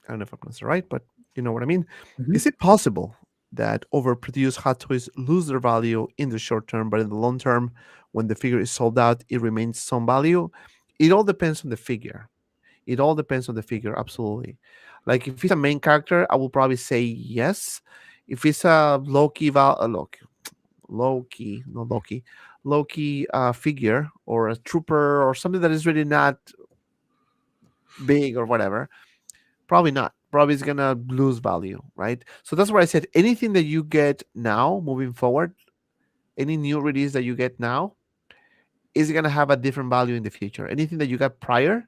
I don't know if I'm pronouncing it right, but you know what I mean. Mhm. Is it possible that overproduced Hot Toys lose their value in the short term, but in the long term, when the figure is sold out, it remains some value? It all depends on the figure. It all depends on the figure, absolutely. Like if it's a main character, I will probably say yes. If it's a Loki figure or a trooper or something that is really not big or whatever, probably not. Probably it's gonna lose value, right? So that's why I said anything that you get now, moving forward, any new release that you get now is gonna have a different value in the future. Anything that you got prior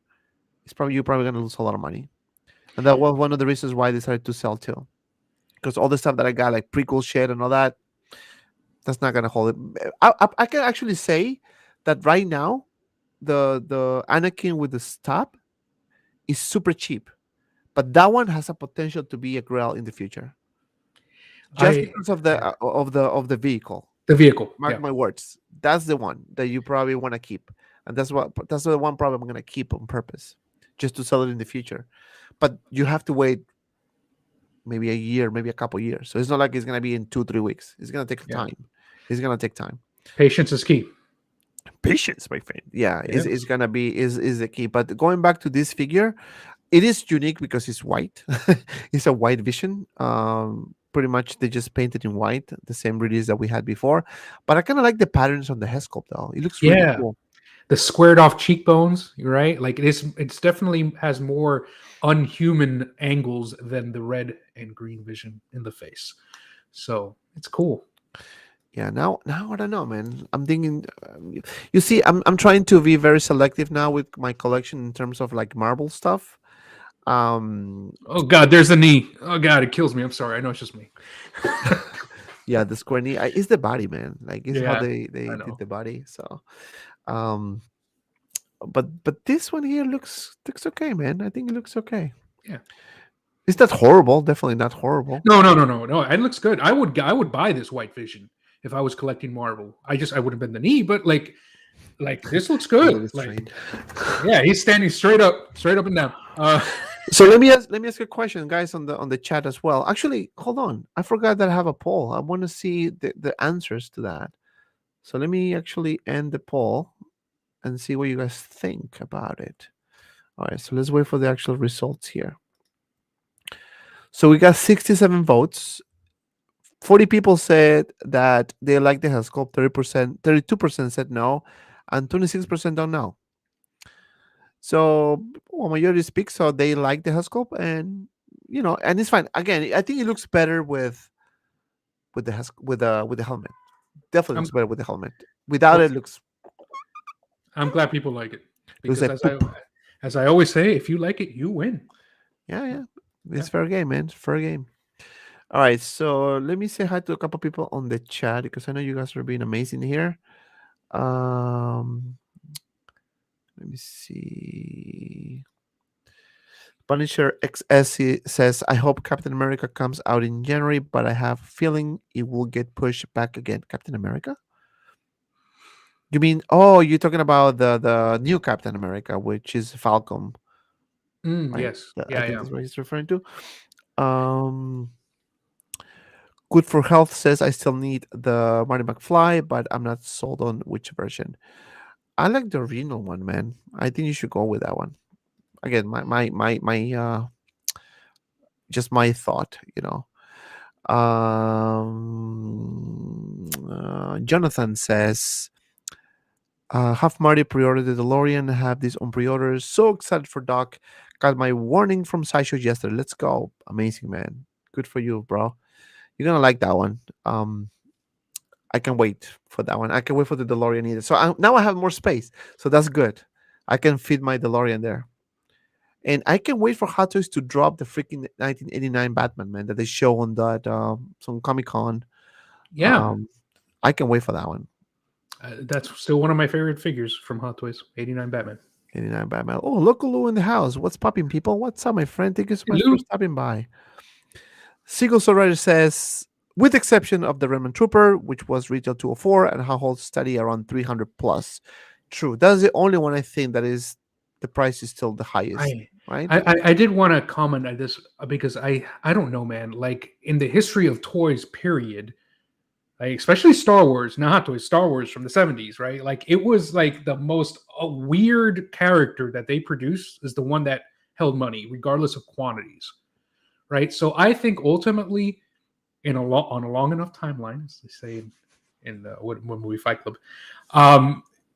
is you're probably gonna lose a lot of money. And that was one of the reasons why I decided to sell too. Because all the stuff that I got, like prequel shit and all that, that's not gonna hold it. I can actually say that right now, the Anakin with the stop is super cheap, but that one has a potential to be a Grail in the future, just because of the vehicle. The vehicle. Mark Yeah. my words, that's the one that you probably want to keep. and that's the one problem I'm gonna keep on purpose, just to sell it in the future. But you have to wait maybe a year, maybe a couple years. So it's not like it's gonna be in 2 3 weeks. It's gonna take Yeah. time. It's gonna take time. Patience is key. Patience, my friend. Yeah, Yeah. is gonna be is the key. But going back to this figure, it is unique because it's white. It's a white vision. Pretty much they just painted in white, the same release that we had before. But I kind of like the patterns on the head sculpt though. It looks really Yeah. cool. The squared off cheekbones, right? Like it's definitely has more unhuman angles than the red and green vision in the face. So it's cool. Yeah, now I don't know, man. I'm thinking, you see, I'm trying to be very selective now with my collection in terms of like Marvel stuff. Um, Oh god, there's the knee. Oh god, it kills me. I'm sorry. I know it's just me. yeah, the square knee it's the body, man. Like it's how Yeah, they I did know. the body. So, um, but this one here looks okay, man. I think it looks okay. Yeah. It's not horrible. Definitely not horrible. No. It looks good. I would buy this white vision if I was collecting Marvel. I wouldn't bend the knee, but like this looks A good. little Like straight. yeah, he's standing straight up and down. So let me ask a question, guys, on the chat as well. Actually, hold on. I forgot that I have a poll. I want to see the answers to that. So let me actually end the poll and see what you guys think about it. All right, so let's wait for the actual results here. So we got 67 votes. 40 people said that they like the Hellscope. 30%, 32% said no, and 26% don't know. So well, majority speak, so they like the Hellscope, and and it's fine. Again, I think it looks better with the with the helmet. Definitely I'm looks better with the helmet. Without it, looks I'm glad people like it because like poop. as I always say, if you like it, you win. Yeah. It's fair game, man. It's fair game. All right, so let me say hi to a couple people on the chat because I know you guys are being amazing here. Um, let me see. Punisher XS says, "I hope Captain America comes out in January, but I have a feeling it will get pushed back again." Captain America? You mean? Oh, you're talking about the new Captain America, which is Falcon, right? Yes. I Yeah, think yeah. that's what he's referring to. Um, Good for Health says, "I still need the Marty McFly, but I'm not sold on which version." I like the original one, man. I think you should go with that one. Again, my just my thought. Jonathan says, "Have Marty pre-ordered the DeLorean? Have this on pre-orders. So excited for Doc. Got my warning from Sideshow yesterday. Let's go. Amazing, man. Good for you, bro. You're gonna like that one. I can wait for that one. I can wait for the DeLorean either. So now I have more space. So that's good. I can fit my DeLorean there. And I can wait for Hot Toys to drop the freaking 1989 Batman, man, that they show on that some Comic Con. Yeah. I can wait for that one. That's still one of my favorite figures from Hot Toys, 89 Batman. 89 Batman. Oh, look, Lou in the house. What's popping, people? What's up, my friend? Thank you so much Lou. for stopping by. Seagull Sorrider says, with exception of the Redmond Trooper, which was retail 204 and Household Study around 300 plus. True. That's the only one I think that is the price is still the highest, right? I did want to comment on this because I don't know, man. Like in the history of toys, period, like especially Star Wars, not Hot Toys, Star Wars from the 70s, right? Like it was like the most weird character that they produced is the one that held money, regardless of quantities, right? So I think ultimately, on a long enough timeline, as they say in what movie Fight Club,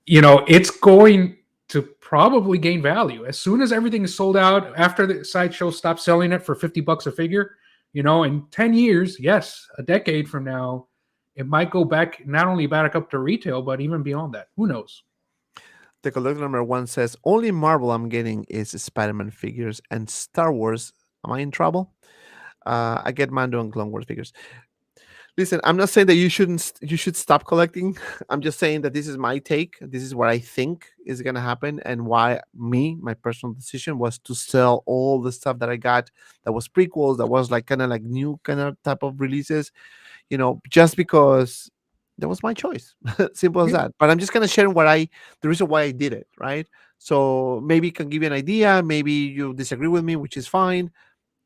it's going to probably gain value as soon as everything is sold out. After the Sideshow stops selling it for $50 a figure, in 10 years, yes, a decade from now, it might go back, not only back up to retail, but even beyond that. Who knows? The collector number 1 says, only Marvel I'm getting is Spider-Man figures and Star Wars. Am I in trouble? I get Mando and Clone Wars figures. Listen, I'm not saying that you should stop collecting. I'm just saying that this is my take. This is what I think is gonna happen, and why my personal decision was to sell all the stuff that I got that was prequels, that was like kind of like new kind of type of releases, just because that was my choice. Simple as Yeah. that. But I'm just gonna share the reason why I did it, right? So maybe it can give you an idea. Maybe you disagree with me, which is fine.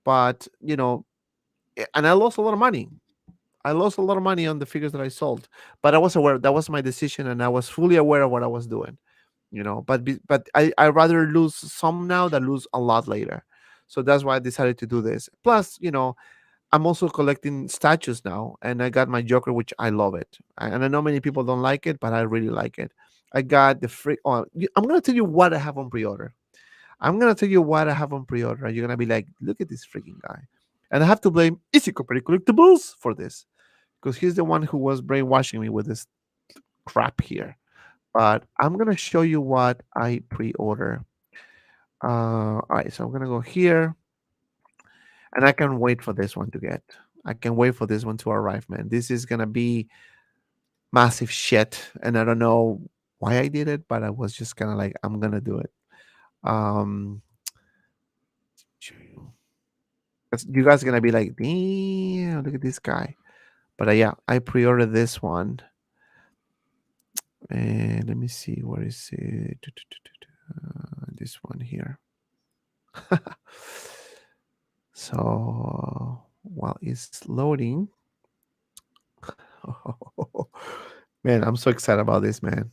But and I lost a lot of money. I lost a lot of money on the figures that I sold, but I was aware that was my decision, and I was fully aware of what I was doing. But I rather lose some now than lose a lot later. So that's why I decided to do this. Plus, I'm also collecting statues now, and I got my Joker, which I love it. And I know many people don't like it, but I really like it. I got the free. Oh, I'm gonna tell you what I have on pre-order. I'm gonna tell you what I have on pre-order, and you're gonna be like, "Look at this freaking guy," and I have to blame Easy Company Collectibles for this because he's the one who was brainwashing me with this crap here. But I'm gonna show you what I pre-order. All right, so I'm gonna go here, and I can wait for this one to get. I can wait for this one to arrive, man. This is gonna be massive shit, and I don't know why I did it, but I was just kind of like, I'm gonna do it. Um, you guys are gonna be like, damn, look at this guy. But yeah, I pre-ordered this one, and let me see, where is it? This one here. So while it's loading, man, I'm so excited about this, man.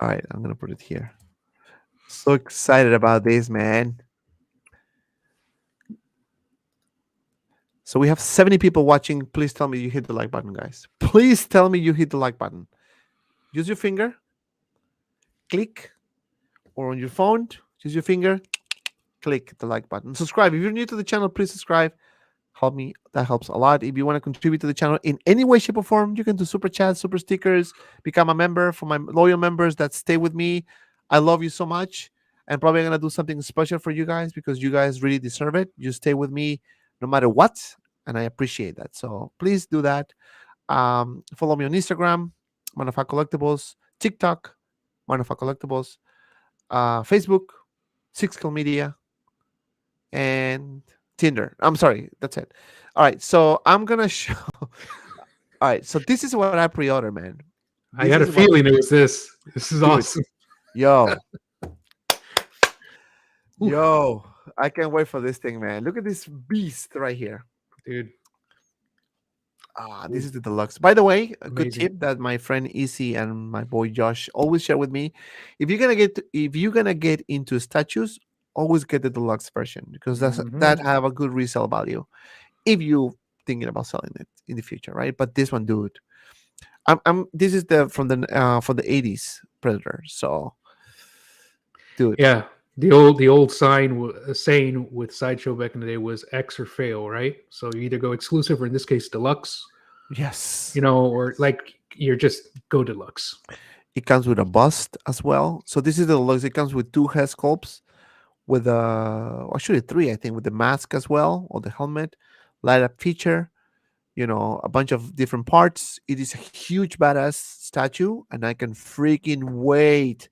All right, I'm gonna put it here. So excited about this, man. So we have 70 people watching. Please tell me you hit the like button, guys. Please tell me you hit the like button. Use your finger, click, or on your phone, use your finger, click the like button. Subscribe. If you're new to the channel, please subscribe. Help me. That helps a lot. If you want to contribute to the channel in any way, shape, or form, you can do super chats, super stickers, become a member. For my loyal members that stay with me, I love you so much. And probably going to do something special for you guys because you guys really deserve it. You stay with me no matter what. And I appreciate that. So please do that. Follow me on Instagram, Manufactured Collectibles, TikTok, Manufactured Collectibles, Facebook, Six Kill Media, and Tinder. I'm sorry, that's it. All right, so I'm gonna show. All right, so this is what I pre-order, man. I got a feeling it was this. This is Dude. awesome. Yo, yo, I can't wait for this thing, man. Look at this beast right here, dude. This is the deluxe. By the way, a good Amazing. tip that my friend Easy and my boy Josh always share with me: if you're gonna get into statues, always get the deluxe version because that have a good resale value if you thinking about selling it in the future, right? But this one, dude, this is the from the 80s Predator. So, dude, yeah, the old saying with Sideshow back in the day was X or fail, right? So you either go exclusive or in this case deluxe, yes, or like you're just go deluxe. It comes with a bust as well. So this is the deluxe. It comes with 2 head sculpts with actually 3, I think, with the mask as well or the helmet, light up feature. A bunch of different parts. It is a huge badass statue, and I can freaking wait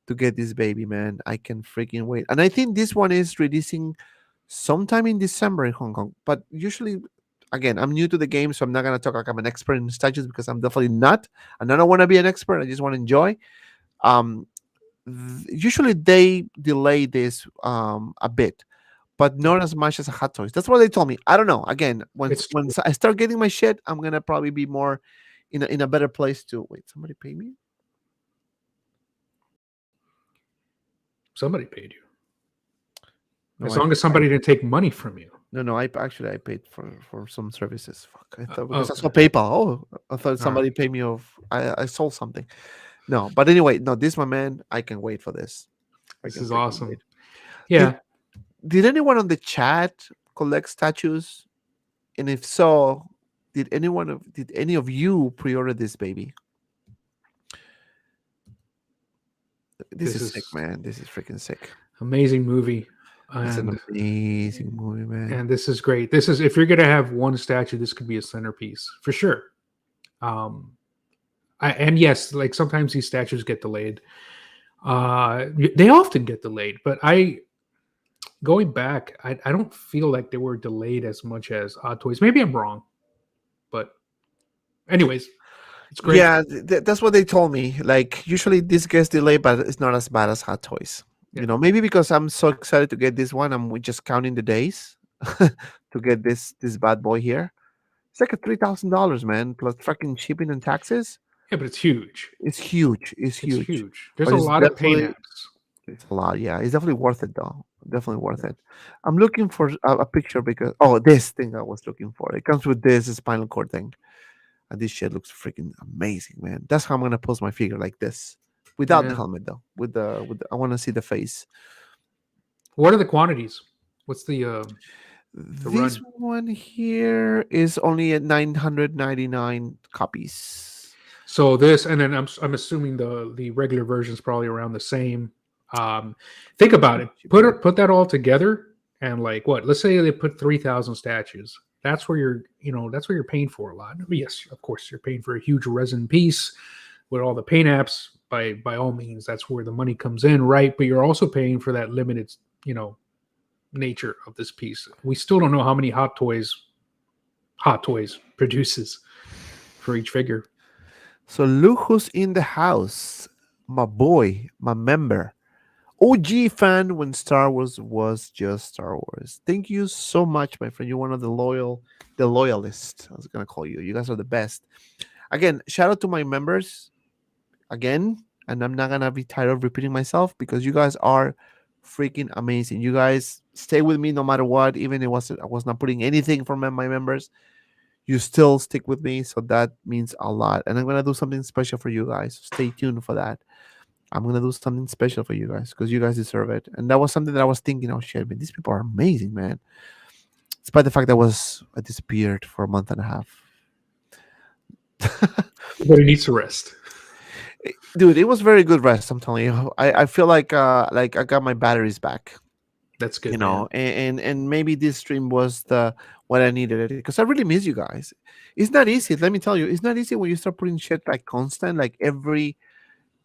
to get this baby, man. I can freaking wait. And I think this one is releasing sometime in December in Hong Kong. But usually, again, I'm new to the game, so I'm not gonna talk like I'm an expert in statues because I'm definitely not. And I don't want to be an expert. I just want to enjoy. Usually they delay this a bit, but not as much as a Hot Toys. That's what they told me. I don't know. Again, when I start getting my shit, I'm gonna probably be more in a better place to wait. Somebody pay me? Somebody paid you. No, as long as somebody didn't take money from you. No. I paid for some services. Fuck. I thought because I saw PayPal. Oh, I thought somebody paid me off. I sold something. No, but anyway, no. This one, man. I can wait for this. This is awesome. Wait. Yeah. Did anyone on the chat collect statues? And if so, did any of you pre-order this baby? This is sick, man. This is freaking sick. Amazing movie. It's an amazing movie, man. And this is great. This is, if you're gonna have one statue, this could be a centerpiece for sure. And yes, like sometimes these statues get delayed. They often get delayed, but going back, I don't feel like they were delayed as much as Toys. Maybe I'm wrong, but anyways. It's great. Yeah, that's what they told me. Like usually this gets delayed, but it's not as bad as Hot Toys. Yeah. Maybe because I'm so excited to get this one, I'm just counting the days to get this bad boy here. It's like a $3,000, man, plus fucking shipping and taxes. Yeah, but it's huge. It's huge. It's It's huge. huge. There's But a it's lot of paint definitely apps. it's a lot. Yeah, it's definitely worth it though. Definitely worth it. I'm looking for a picture because this thing I was looking for. It comes with this spinal cord thing, and this shit looks freaking amazing, man. That's how I'm gonna pose my figure like this, without the Yeah. helmet though. With the I want to see the face. What are the quantities? What's the This run? one here is only at 999 copies. So this, and then I'm assuming the regular version is probably around the same. Think about it. Put that all together, and like what? Let's say they put 3,000 statues. That's where you're paying for a lot. Yes, of course, you're paying for a huge resin piece with all the paint apps. By all means, that's where the money comes in, right? But you're also paying for that limited, nature of this piece. We still don't know how many Hot Toys produces for each figure. So look who's in the house. My boy, my member. OG fan when Star Wars was just Star Wars. Thank you so much, my friend. You're one of the loyalists. I was gonna call you. You guys are the best. Again, shout out to my members again. And I'm not gonna be tired of repeating myself because you guys are freaking amazing. You guys stay with me no matter what, even I was not putting anything for my members. You still stick with me, so that means a lot. And I'm gonna do something special for you guys. Stay tuned for that. I'm gonna do something special for you guys because you guys deserve it. And that was something that I was thinking, oh shit, man, these people are amazing, man. Despite the fact that I disappeared for a month and a half. But it needs to rest. Dude, it was very good rest. I'm telling you. I feel like I got my batteries back. That's good. And maybe this stream was the what I needed it because I really miss you guys. It's not easy. Let me tell you, it's not easy when you start putting shit like constant, like every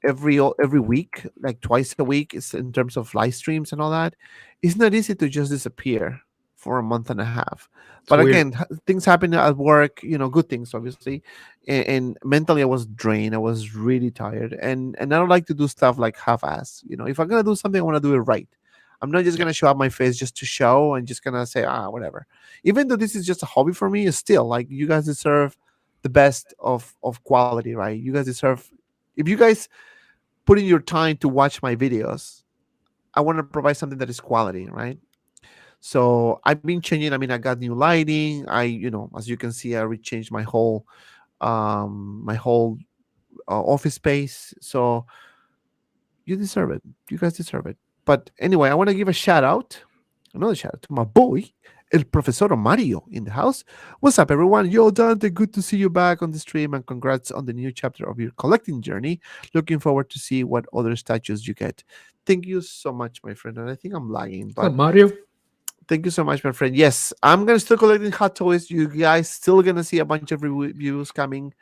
week, like twice a week. It's in terms of live streams and all that. It's not easy to just disappear for a month and a half. But again, things happen at work. Good things, obviously. And mentally, I was drained. I was really tired, and I don't like to do stuff like half-ass. If I'm gonna do something, I want to do it right. I'm not just gonna show up my face just to show and just gonna say whatever. Even though this is just a hobby for me, it's still like you guys deserve the best of quality, right? You guys deserve. If you guys put in your time to watch my videos, I want to provide something that is quality, right? So I've been changing. I mean, I got new lighting. As you can see, I rechanged my whole office space. So you deserve it. You guys deserve it. But anyway, I want to give another shout out to my boy, El Profesor Mario in the house. What's up, everyone? Yo, Dante, good to see you back on the stream, and congrats on the new chapter of your collecting journey. Looking forward to see what other statues you get. Thank you so much, my friend. And I think I'm lagging, but Mario. Thank you so much, my friend. Yes, I'm gonna still collecting Hot Toys. You guys still gonna see a bunch of reviews coming.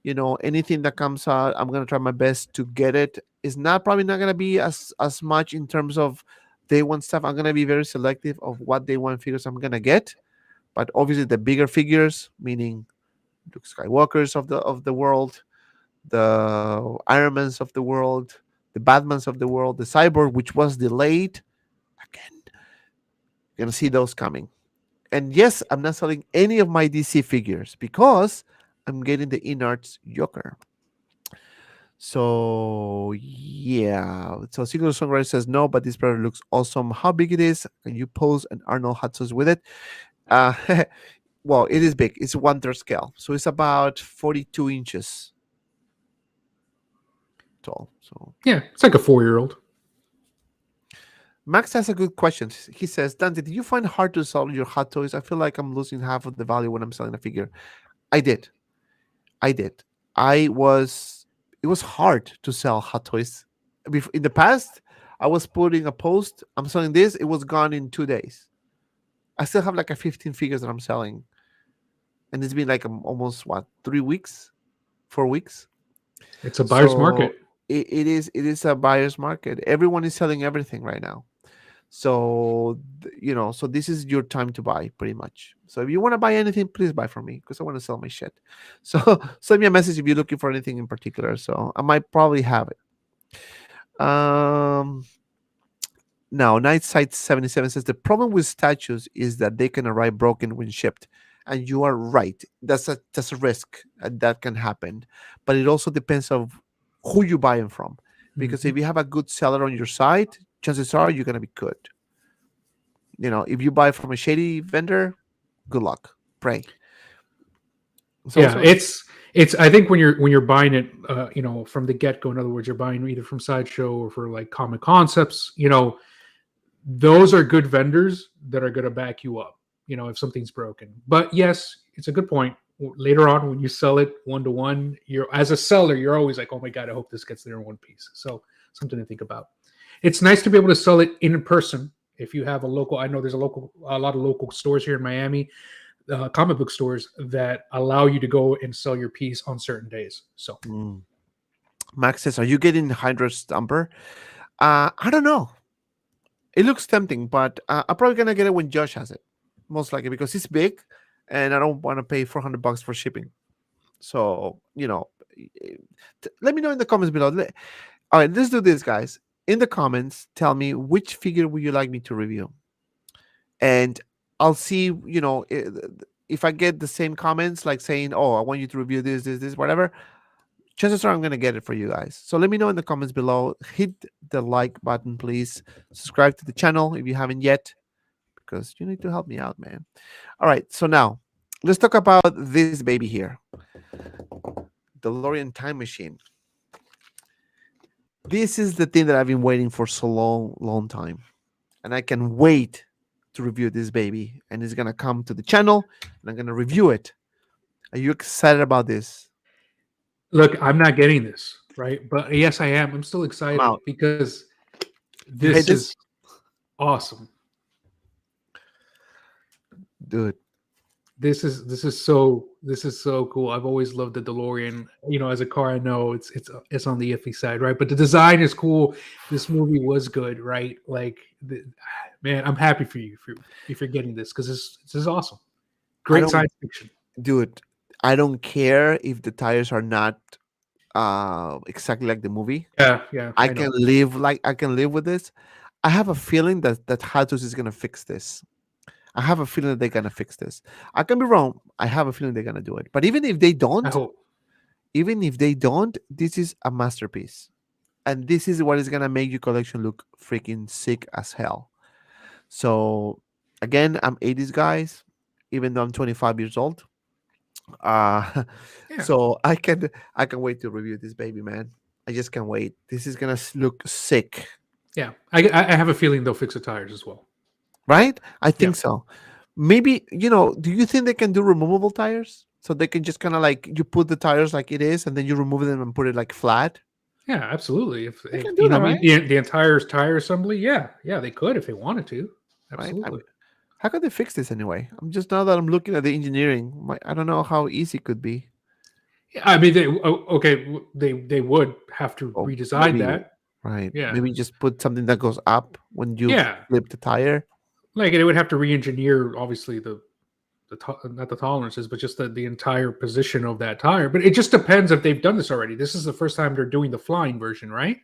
Anything that comes out, I'm gonna try my best to get it. It's probably not gonna be as much in terms of day one stuff. I'm gonna be very selective of what day one figures I'm gonna get. But obviously, the bigger figures, meaning Luke Skywalkers of the world, the Ironmans of the world, the Batmans of the world, the Cyborg, which was delayed again. You're gonna see those coming. And yes, I'm not selling any of my DC figures because I'm getting the Inarts Joker. So yeah. So Single Songwriter says no, but this product looks awesome. How big it is? Can you pose an Arnold Hudson with it? Well, it is big. It's 1/3 scale. So it's about 42 inches tall. So yeah, it's like a 4-year-old. Max has a good question. He says, Dante, did you find it hard to sell your Hot Toys? I feel like I'm losing half of the value when I'm selling a figure. I did. It was hard to sell Hot Toys. In the past, I was putting a post, I'm selling this, it was gone in 2 days. I still have like 15 figures that I'm selling. And it's been like almost 3 weeks, 4 weeks. It's a buyer's market. It is a buyer's market. Everyone is selling everything right now. So so this is your time to buy pretty much. So if you want to buy anything, please buy from me because I want to sell my shit. So send me a message if you're looking for anything in particular. So I might probably have it. Now, Nightsight 77 says the problem with statues is that they can arrive broken when shipped. And you are right. That's a risk that can happen. But it also depends of who you buy them from. Because if you have a good seller on your site, chances are you're gonna be good. If you buy from a shady vendor, good luck. Pray. So Yeah, it's I think when you're buying it, from the get go. In other words, you're buying either from Sideshow or for like Comic Concepts. Those are good vendors that are going to back you up. If something's broken. But yes, it's a good point. Later on, when you sell it one to one, you're as a seller, you're always like, oh my god, I hope this gets there in one piece. So something to think about. It's nice to be able to sell it in person. If you have a local, I know there's a lot of local stores here in Miami, comic book stores that allow you to go and sell your piece on certain days. So Max says, are you getting Hydra Stumper? I don't know. It looks tempting, but I'm probably gonna get it when Josh has it, most likely because it's big, and I don't want to pay $400 for shipping. So let me know in the comments below. All right, let's do this, guys. In the comments, tell me which figure would you like me to review, and I'll see. If I get the same comments, like saying, "Oh, I want you to review this, whatever." Chances are I'm going to get it for you guys. So let me know in the comments below. Hit the like button, please. Subscribe to the channel if you haven't yet, because you need to help me out, man. All right, so now let's talk about this baby here. DeLorean Time Machine. This is the thing that I've been waiting for so long time. And I can wait to review this baby. And it's going to come to the channel, and I'm going to review it. Are you excited about this? look, I'm not getting this, right? But yes, I am. I'm still I'm excited out. because You hate this is awesome. Dude. This is so cool. I've always loved the DeLorean. As a car, I know it's on the iffy side, right? But the design is cool. This movie was good, right? Like, man, I'm happy for you if you're getting this because this is awesome. Great science fiction, dude. I don't care if the tires are not exactly like the movie. Yeah. I I know. can live with this. I have a feeling that Hatus is gonna fix this. I have a feeling that they're gonna fix this. I can be wrong. I have a feeling they're gonna do it. But even if they I don't, hope. this is a masterpiece. And this is what is gonna make your collection look freaking sick as hell. So again, I'm 80s guys, even though I'm 25 years old. Uh Yeah. so I can wait to review this baby, man. I just can't wait. This is gonna look sick. Yeah. I have a feeling they'll fix the tires as well. Right? I Yeah. think so. Maybe, do you think they can do removable tires? So they can just kind of like you put the tires like it is and then you remove them and put it like flat? Yeah, absolutely. If can do that, I mean, right? the entire tire assembly, yeah, they could if they wanted to. Right? I mean, Absolutely. how could they fix this anyway? I'm just now that I'm looking at the engineering, I don't know how easy it could be. Yeah, I mean, they would have to Oh, redesign maybe, that. right. Yeah. Maybe just put something that goes up when you Yeah, flip the tire. like they would have to re-engineer, obviously not the tolerances, but just the entire position of that tire. But it just depends if they've done this already. This is the first time they're doing the flying version, right?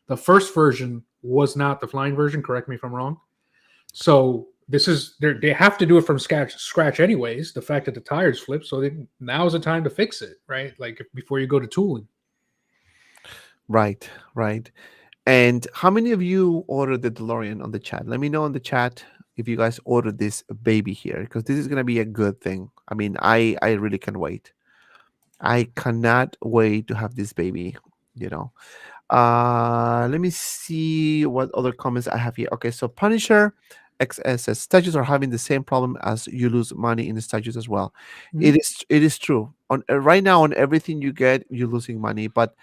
The first version was not the flying version. Correct me if I'm wrong. So this is they have to do it from scratch anyways. The fact that the tires flip, so now is the time to fix it, right? Like before you go to tooling. Right, right. And how many of you ordered the DeLorean on the chat? Let me know in the chat if you guys ordered this baby here, because this is gonna be a good thing. I mean, I really can't wait. I cannot wait to have this baby. You know. Let me see what other comments I have here. Okay, so Punisher XS says statues are having the same problem as you lose money in the statues as well. Mhm. It is true. On right now on everything you get, you're losing money, but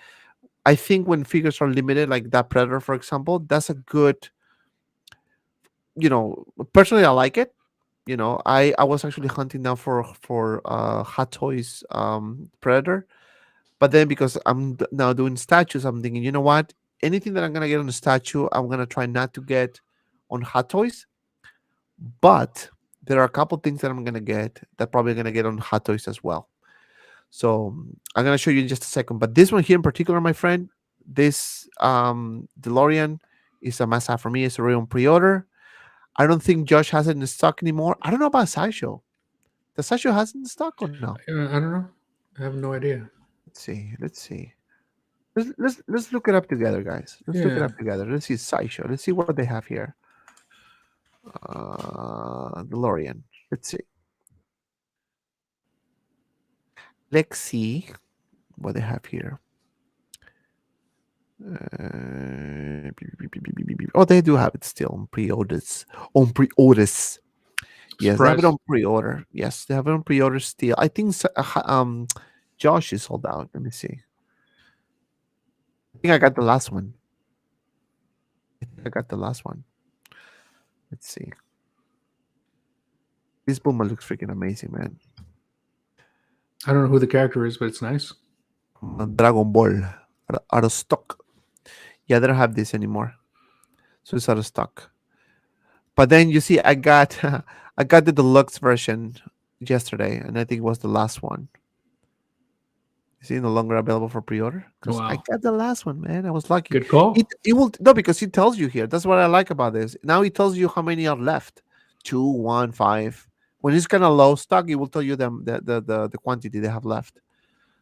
I think when figures are limited, like that Predator, for example, that's a good, personally, I like it. I was actually hunting now for Hot Toys Predator, but then because I'm now doing statues, I'm thinking, you know what? Anything that I'm gonna get on the statue, I'm gonna try not to get on Hot Toys, but there are a couple things that I'm gonna get that probably gonna get on Hot Toys as well. So I'm gonna show you in just a second. But this one here in particular, my friend, this DeLorean is a must-have for me. It's already on pre-order. I don't think Josh has it in stock anymore. I don't know about Sideshow. Does Sideshow has it in stock or no? I don't know. I have no idea. Let's see. Let's see. Let's look it up together, guys. Let's look it Yeah. up together. Let's see Sideshow. Let's see what they have here. DeLorean. Let's see. Let's see what they have here. Oh, they do have it still on pre-orders. On pre-orders. Yes, they have it Surprise. on pre-order. Yes, they have it on pre-order still. I think Josh is sold out. Let me see. I think I got the last one. Let's see. This Boomer looks freaking amazing, man. I don't know who the character is, but it's nice. Dragon Ball out of stock. Yeah, they don't have this anymore, so it's out of stock. But then you see, I got I got the deluxe version yesterday, and I think it was the last one. You see, no longer available for pre-order because I Wow. got the last one, man. I was lucky. Good call. It will no, because it tells you here. That's what I like about this. Now it tells you how many are left. 2, 1, 5. When it's kind of low stock, it will tell you the quantity they have left.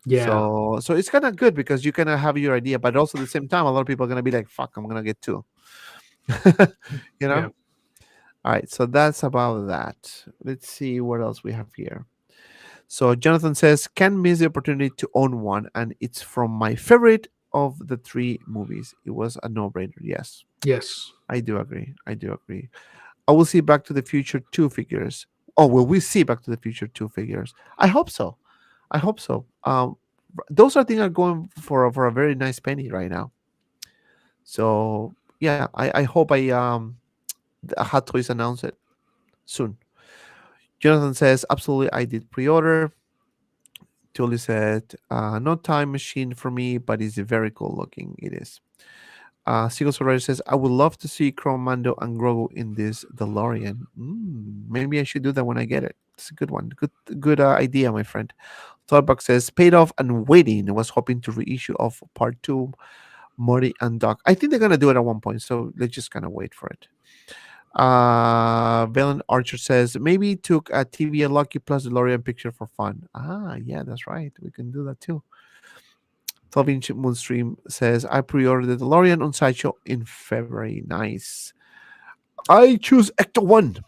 Yeah. So it's kind of good because you kind of have your idea, but also at the same time, a lot of people are gonna be like, "Fuck, I'm gonna get 2." You know. Yeah. All right, so that's about that. Let's see what else we have here. So Jonathan says, "Can't miss the opportunity to own one, and it's from my favorite of the 3 movies. It was a no-brainer." Yes, Yes. I do agree. I will see Back to the Future 2 figures. Oh, will we see Back to the Future 2 figures? I hope so. Those are things are going for a very nice penny right now. So yeah, I hope Hot Toys announce it soon. Jonathan says, absolutely, I did pre-order. Tully said, no time machine for me, but it's very cool looking. It is. Seagull Solari says, I would love to see Chrome Mando and Grogu in this DeLorean. Maybe I should do that when I get it. It's a good one. Good idea, my friend. Thoughtbuck says, paid off and waiting. I was hoping to reissue of part 2, Morty and Doc. I think they're going to do it at one point, so let's just kind of wait for it. Valen Archer says, maybe took a TV and Lucky plus DeLorean picture for fun. Yeah, that's right. We can do that too. 12-inch Moonstream says, I pre-ordered the DeLorean on Sideshow in February. Nice. I choose Ecto 1.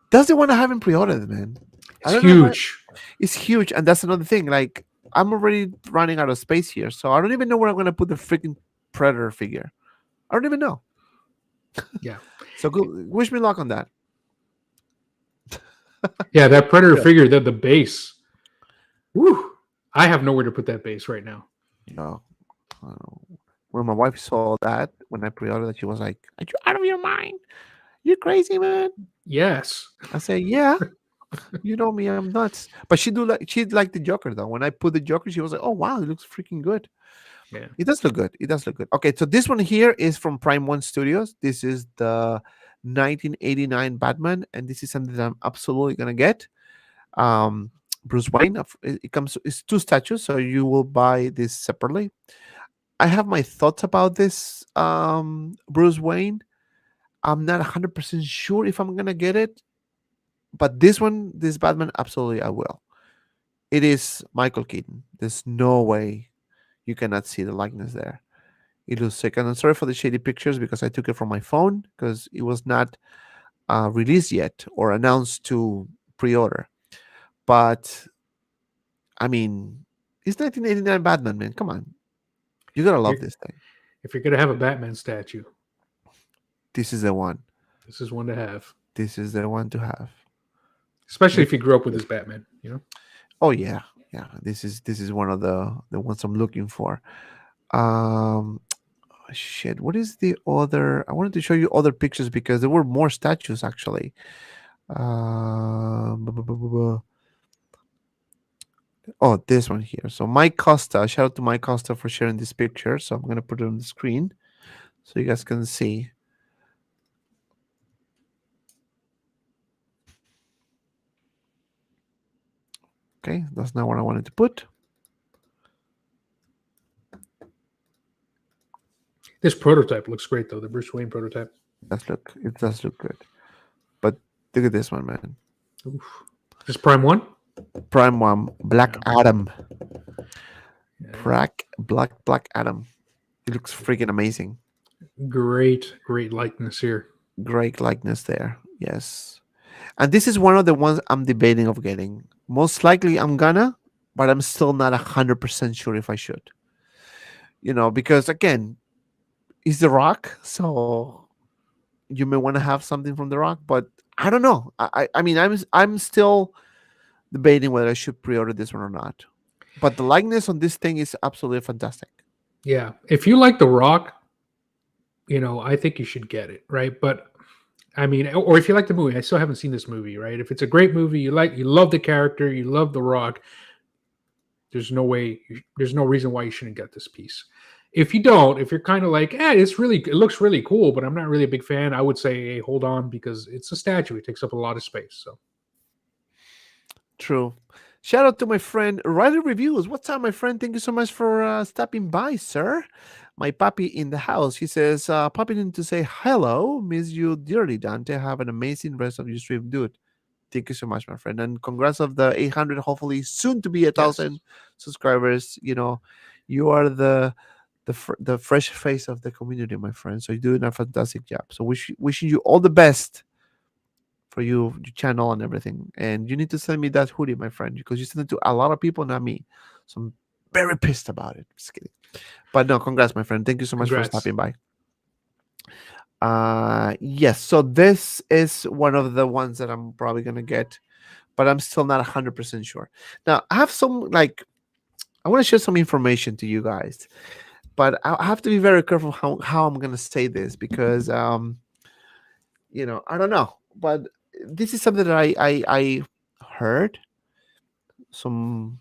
That's the one I haven't pre-ordered, man. It's huge. It's huge, and that's another thing. Like, I'm already running out of space here, so I don't even know where I'm going to put the freaking Predator figure. I don't even know. Yeah. So good. Wish me luck on that. Yeah, that Predator figure, the base. Woo! I have nowhere to put that base right now. No. When my wife saw that, when I pre-ordered that, she was like, are you out of your mind? You crazy, man? Yes. I said, yeah. You know me, I'm nuts. But she liked the Joker though. When I put the Joker, she was like, oh wow, it looks freaking good. Yeah. It does look good. Okay, so this one here is from Prime One Studios. This is the 1989 Batman, and this is something that I'm absolutely gonna get. Bruce Wayne. It's 2 statues, so you will buy this separately. I have my thoughts about this Bruce Wayne. I'm not 100% sure if I'm gonna get it, but this Batman, absolutely I will. It is Michael Keaton. There's no way you cannot see the likeness there. It looks sick. And I'm sorry for the shady pictures because I took it from my phone because it was not released yet or announced to pre-order. But I mean, it's 1989 Batman, man. Come on, you gotta love this thing. If you're gonna have a Batman statue, This is the one. this is one to have. This is the one to have. Especially if you grew up with this Batman, you know? Oh yeah. This is one of the ones I'm looking for. Shit. What is the other? I wanted to show you other pictures because there were more statues actually. Oh, this one here. So Mike Costa. Shout out to Mike Costa for sharing this picture. So I'm gonna put it on the screen so you guys can see. Okay, that's not what I wanted to put. This prototype looks great, though. The Bruce Wayne prototype. It does look good. But look at this one, man. Oof. This Prime 1? Prime One, Black Yeah. Adam. Yeah. Black Adam. It looks freaking amazing. Great likeness here. Great likeness there. Yes. And this is one of the ones I'm debating of getting. Most likely I'm gonna, but I'm still not 100% sure if I should. Because again, it's The Rock, so you may want to have something from The Rock, but I don't know. I mean, I'm still debating whether I should pre-order this one or not. But the likeness on this thing is absolutely fantastic. Yeah. If you like The Rock, I think you should get it, right? But I mean, or if you like the movie, I still haven't seen this movie, right? If it's a great movie, you love the character, you love The Rock, there's no reason why you shouldn't get this piece. If you don't, if you're kind of like, it looks really cool, but I'm not really a big fan, I would say, hey, hold on, because it's a statue. It takes up a lot of space. So True. Shout out to my friend Ryder Reviews. What's up, my friend? Thank you so much for stopping by, sir. My puppy in the house. He says, popping in to say hello. Miss you dearly, Dante. Have an amazing rest of your stream, dude. Thank you so much, my friend. And congrats of the 800, hopefully soon to be 1,000 subscribers. You are the fresh face of the community, my friend. So you're doing a fantastic job. So wishing you all the best for your channel and everything. And you need to send me that hoodie, my friend, because you send it to a lot of people, not me. So I'm very pissed about it. Just kidding. But no, congrats, my friend. Thank you so much for stopping by. Yes, so this is one of the ones that I'm probably gonna get, but I'm still not 100% sure. Now I have some I want to share some information to you guys, but I have to be very careful how I'm gonna say this, because I don't know, but this is something that I heard some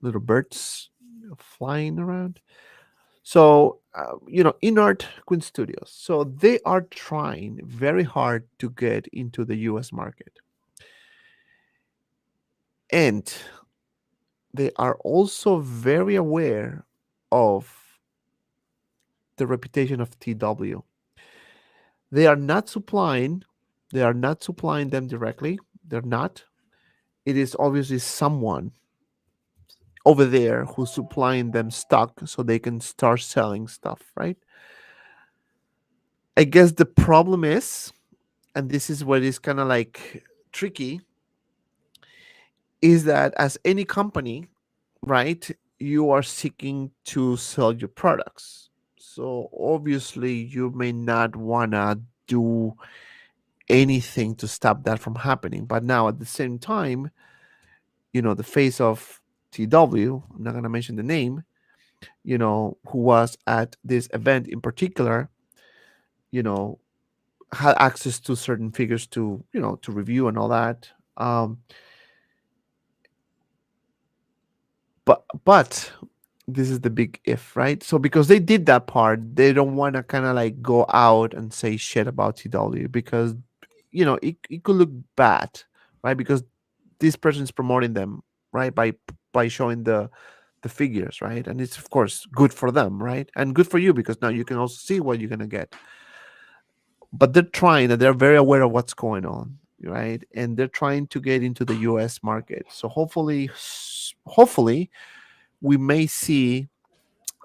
little birds flying around. So Inart Queen Studios, so they are trying very hard to get into the US market, and they are also very aware of the reputation of TW. They are not supplying them directly. They're not. It is obviously someone over there who's supplying them stock so they can start selling stuff, right? I guess the problem is, and this is what is kind of tricky, is that as any company, right, you are seeking to sell your products. So obviously you may not want to do anything to stop that from happening. But now at the same time, the face of TW, I'm not going to mention the name, who was at this event in particular, had access to certain figures to review and all that. But this is the big if, right? So because they did that part, they don't want to kind of go out and say shit about TW, because it could look bad, right? Because this person is promoting them, right, by showing the figures, right? And it's of course good for them, right? And good for you, because now you can also see what you're gonna get. But they're trying, and they're very aware of what's going on, right? And they're trying to get into the US market. So hopefully we may see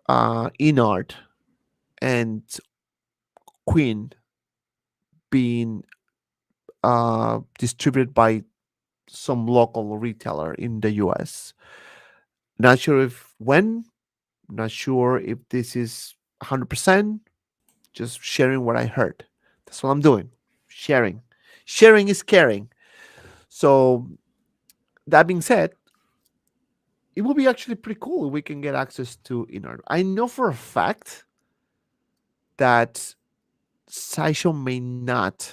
Inart and Queen being distributed by some local retailer in the US. Not sure if when, not sure if this is 100%, just sharing what I heard. That's what I'm doing. Sharing. Sharing is caring. So that being said, it will be actually pretty cool if we can get access to Inart. I know for a fact that Sideshow may not,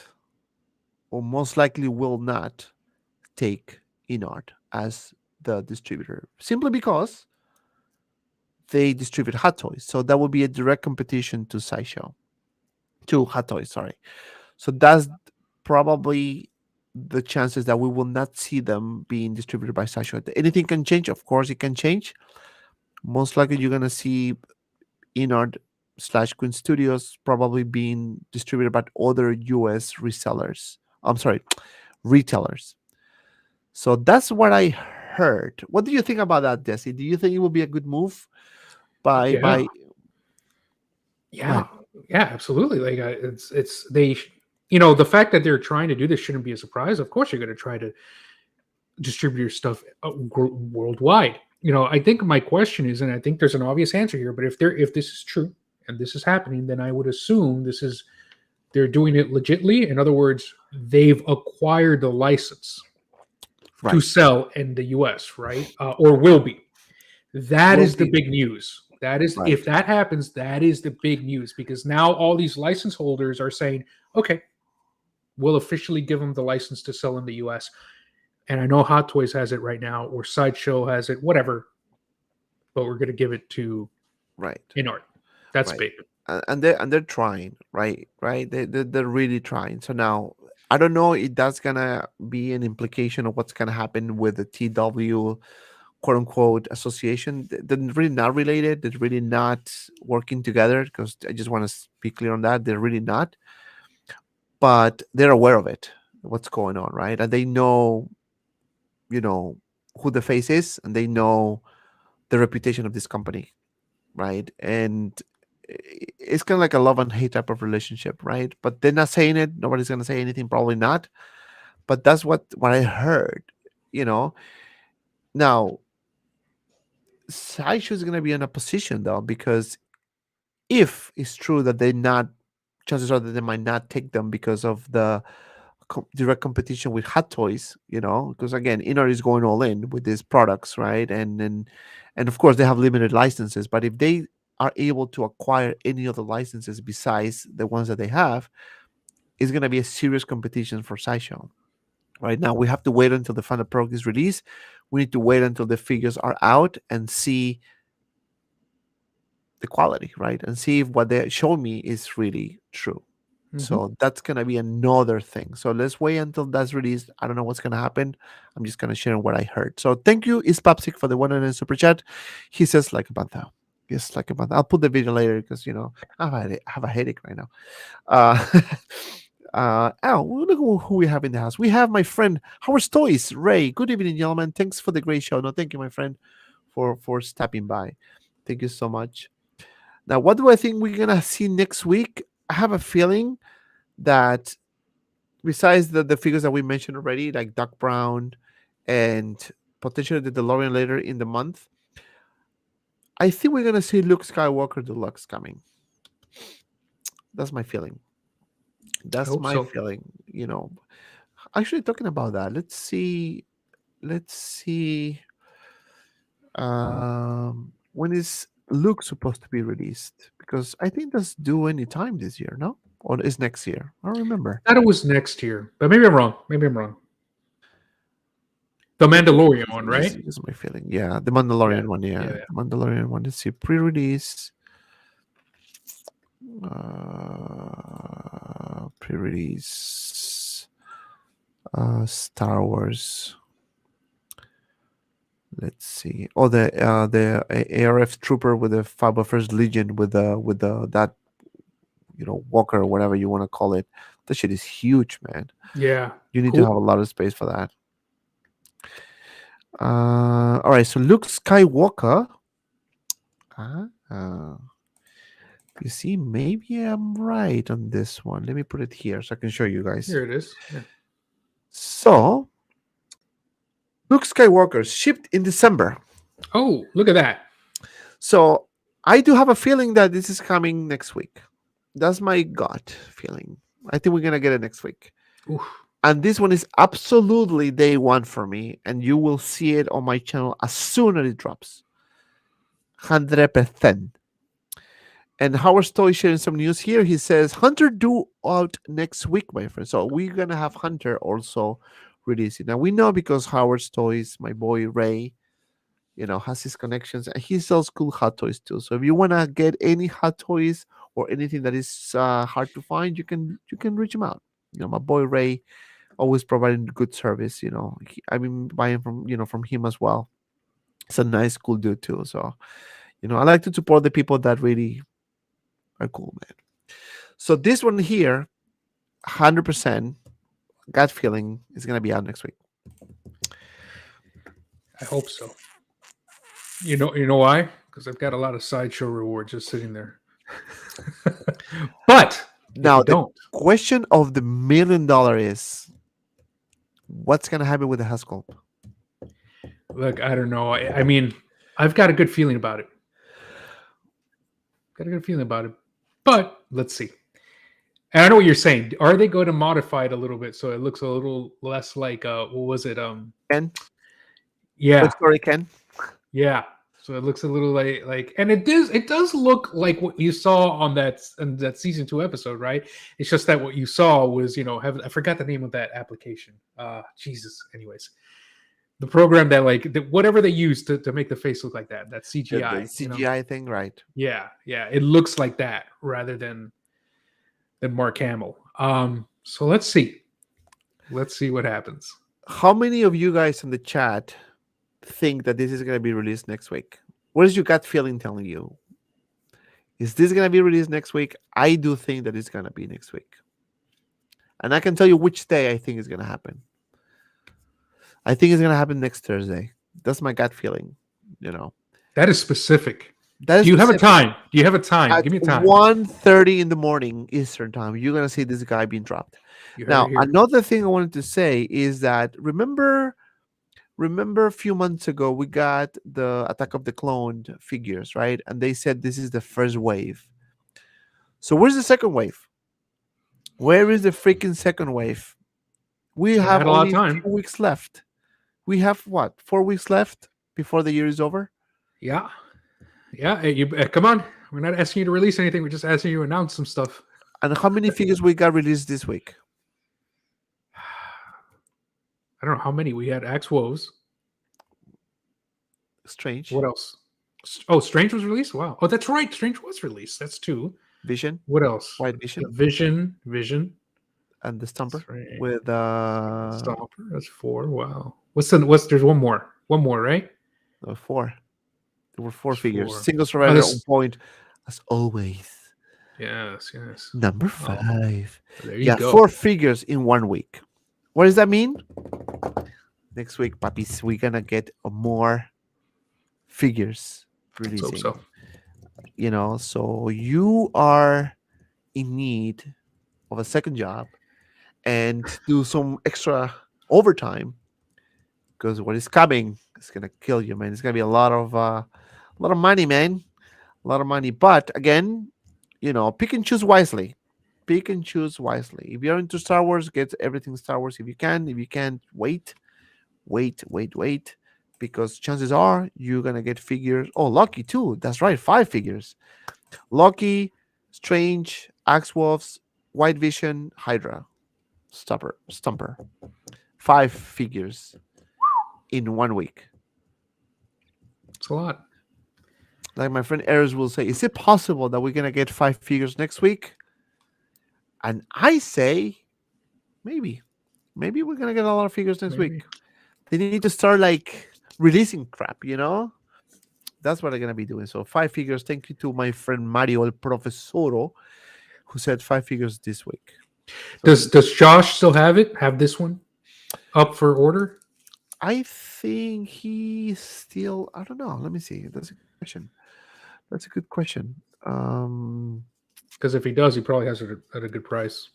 or most likely will not, take Inart as the distributor, simply because they distribute Hot Toys. So that would be a direct competition to Sideshow, to Hot Toys, sorry. So that's probably the chances that we will not see them being distributed by Sideshow. Anything can change, of course, it can change. Most likely, you're gonna see Inard slash Queen Studios probably being distributed by other US resellers. I'm sorry, retailers. So that's what I heard. What do you think about that, Desi? Do you think it will be a good move Yeah, by go yeah, ahead. yeah, absolutely. Like it's they, you know, the fact that they're trying to do this shouldn't be a surprise. Of course, you're going to try to distribute your stuff worldwide. You know, I think my question is, and I think there's an obvious answer here, but if this is true and this is happening, then I would assume this is they're doing it legitly. In other words, they've acquired the license to Right. sell in the US, right? Or will be. That Will is the be big news. That is, right. if that happens, that is the big news because now all these license holders are saying, okay, we'll officially give them the license to sell in the US. And I know Hot Toys has it right now, or Sideshow has it, whatever, but we're going to give it to Right. Inart. That's Right. big. And they're trying, right. They're really trying. So now I don't know if that's gonna be an implication of what's gonna happen with the TW quote unquote association. They're really not related. They're really not working together, because I just want to be clear on that. They're really not, but they're aware of it, what's going on, right? And they know, you know, who the face is, and they know the reputation of this company, right? And it's kind of like a love and hate type of relationship, right? But they're not saying it. Nobody's gonna say anything, probably not. But that's what I heard. You know, now Sideshow is gonna be in a position though, because if it's true that they're not, chances are that they might not take them because of the direct competition with Hot Toys. You know, because again, Inner is going all in with these products, right? And of course they have limited licenses. But if they are able to acquire any other licenses besides the ones that they have, it's going to be a serious competition for Sideshow. Right now, we have to wait until the final product is released. We need to wait until the figures are out and see the quality, right? And see if what they show me is really true. Mm-hmm. So that's gonna be another thing. So let's wait until that's released. I don't know what's gonna happen. I'm just gonna share what I heard. So thank you, Ispapsik, for the one in super chat. He says like a month now. Yes, like a month. I'll put the video later because I have a headache right now. Uh, look who we have in the house. We have my friend Howard Toys, Ray. Good evening, gentlemen. Thanks for the great show. No, thank you, my friend, for stopping by. Thank you so much. Now, what do I think we're gonna see next week? I have a feeling that besides the figures that we mentioned already, like Doc Brown and potentially the DeLorean later in the month, I think we're gonna see Luke Skywalker Deluxe coming. That's my feeling. I That's hope my so. feeling. Actually, talking about that, let's see. Let's see. When is Luke supposed to be released? Because I think that's due any time this year, no? Or is next year? I don't remember. I thought it was next year, but maybe I'm wrong. Maybe I'm wrong. The I think Mandalorian one, this right? is my feeling. Yeah, the Yeah, Mandalorian one. Yeah, yeah. Mandalorian one. Let's see. Pre-release. Pre-release. Star Wars. Let's see. Oh, the ARF trooper with the Faba First Legion with the that Walker or whatever you want to call it. That shit is huge, man. Yeah, You need to have cool. a lot of space for that. All right. So Luke Skywalker. Uh, you see, maybe I'm right on this one. Let me put it here so I can show you guys. Here it is. Yeah. So Luke Skywalker shipped in December. Oh, look at that. So I do have a feeling that this is coming next week. That's my gut feeling. I think we're gonna get it next week. Oof. And this one is absolutely day one for me, and you will see it on my channel as soon as it drops. 100%. And Howard Toy sharing some news here. He says Hunter due out next week, my friend. So we're gonna have Hunter also releasing. Now we know because Howard Toys, my boy Ray, has his connections, and he sells cool hot toys too. So if you wanna get any hot toys or anything that is hard to find, you can reach him out. My boy Ray always providing good service. I've been buying from him as well. It's a nice, cool dude too. So I like to support the people that really are cool, man. So this one here, 100% gut feeling is gonna be out next week. I hope so. You know why? Because I've got a lot of sideshow rewards just sitting there. But Now if you the don't, question of the $1 million is, what's gonna happen with the Haskell? look, I don't know. I mean, I've got a good feeling about it. But let's see. And I know what you're saying. Are they going to modify it a little bit so it looks a little less like what was it? Ken? Yeah, Toy Story Ken? yeah. So it looks a little like, and it does look like what you saw on that season 2 episode, right? It's just that what you saw was I forgot the name of that application. Jesus. Anyways, the program that whatever they used to make the face look like that CGI, The CGI thing, right? Yeah, it looks like that rather than Mark Hamill. So let's see what happens. How many of you guys in the chat think that this is going to be released next week? What is your gut feeling telling you? Is this going to be released next week? I do think that it's going to be next week. And I can tell you which day I think is going to happen. I think it's going to happen next Thursday. That's my gut feeling, That is specific. That is Do you have a specific. time? Do you have a time? At Give me a time. 1:30 in the morning Eastern time, you're going to see this guy being dropped. You heard Now, it here. another thing I wanted to say is that remember a few months ago we got the Attack of the Cloned figures, right? And they said this is the first wave. So where's the second wave? Where is the freaking second wave? We They have had a lot of only time. 2 weeks left. We have what? 4 weeks left before the year is over? Yeah. You come on. We're not asking you to release anything. We're just asking you to announce some stuff. And how many figures we got released this week? I don't know how many we had. Axe Woes. Strange. What else? Oh, Strange was released. Wow. Oh, that's right. Strange was released. That's 2. Vision. What else? White Vision. Vision. And the Stumper. Strange. With Stomper. That's 4. Wow. There's one more. One more, right? 4. There were 4 There's figures. 4. Single survivor on point, as always. Yes. Number 5. There you go. 4 figures in 1 week. What does that mean? Next week, puppies, we're gonna get more figures releasing. Let's hope so. So you are in need of a second job and do some extra overtime, because what is coming is gonna kill you, man. It's gonna be a lot of money, man. A lot of money. But again, pick and choose wisely. Pick and choose wisely. If you're into Star Wars, get everything Star Wars if you can. If you can't, wait. Because chances are you're gonna get figures. Oh, Loki too. That's right, 5 figures. Loki, Strange, Axe Wolves, White Vision, Hydra, Stumper. 5 figures in 1 week. It's a lot. Like my friend Eris will say, is it possible that we're gonna get 5 figures next week? And I say, maybe we're gonna get a lot of figures next week. They need to start releasing crap, That's what they're gonna be doing. So 5 figures. Thank you to my friend Mario El Profesoro, who said 5 figures this week. Does Josh still have it? Have this one up for order? I think he still. I don't know. Let me see. That's a good question. Because if he does, he probably has it at a good price.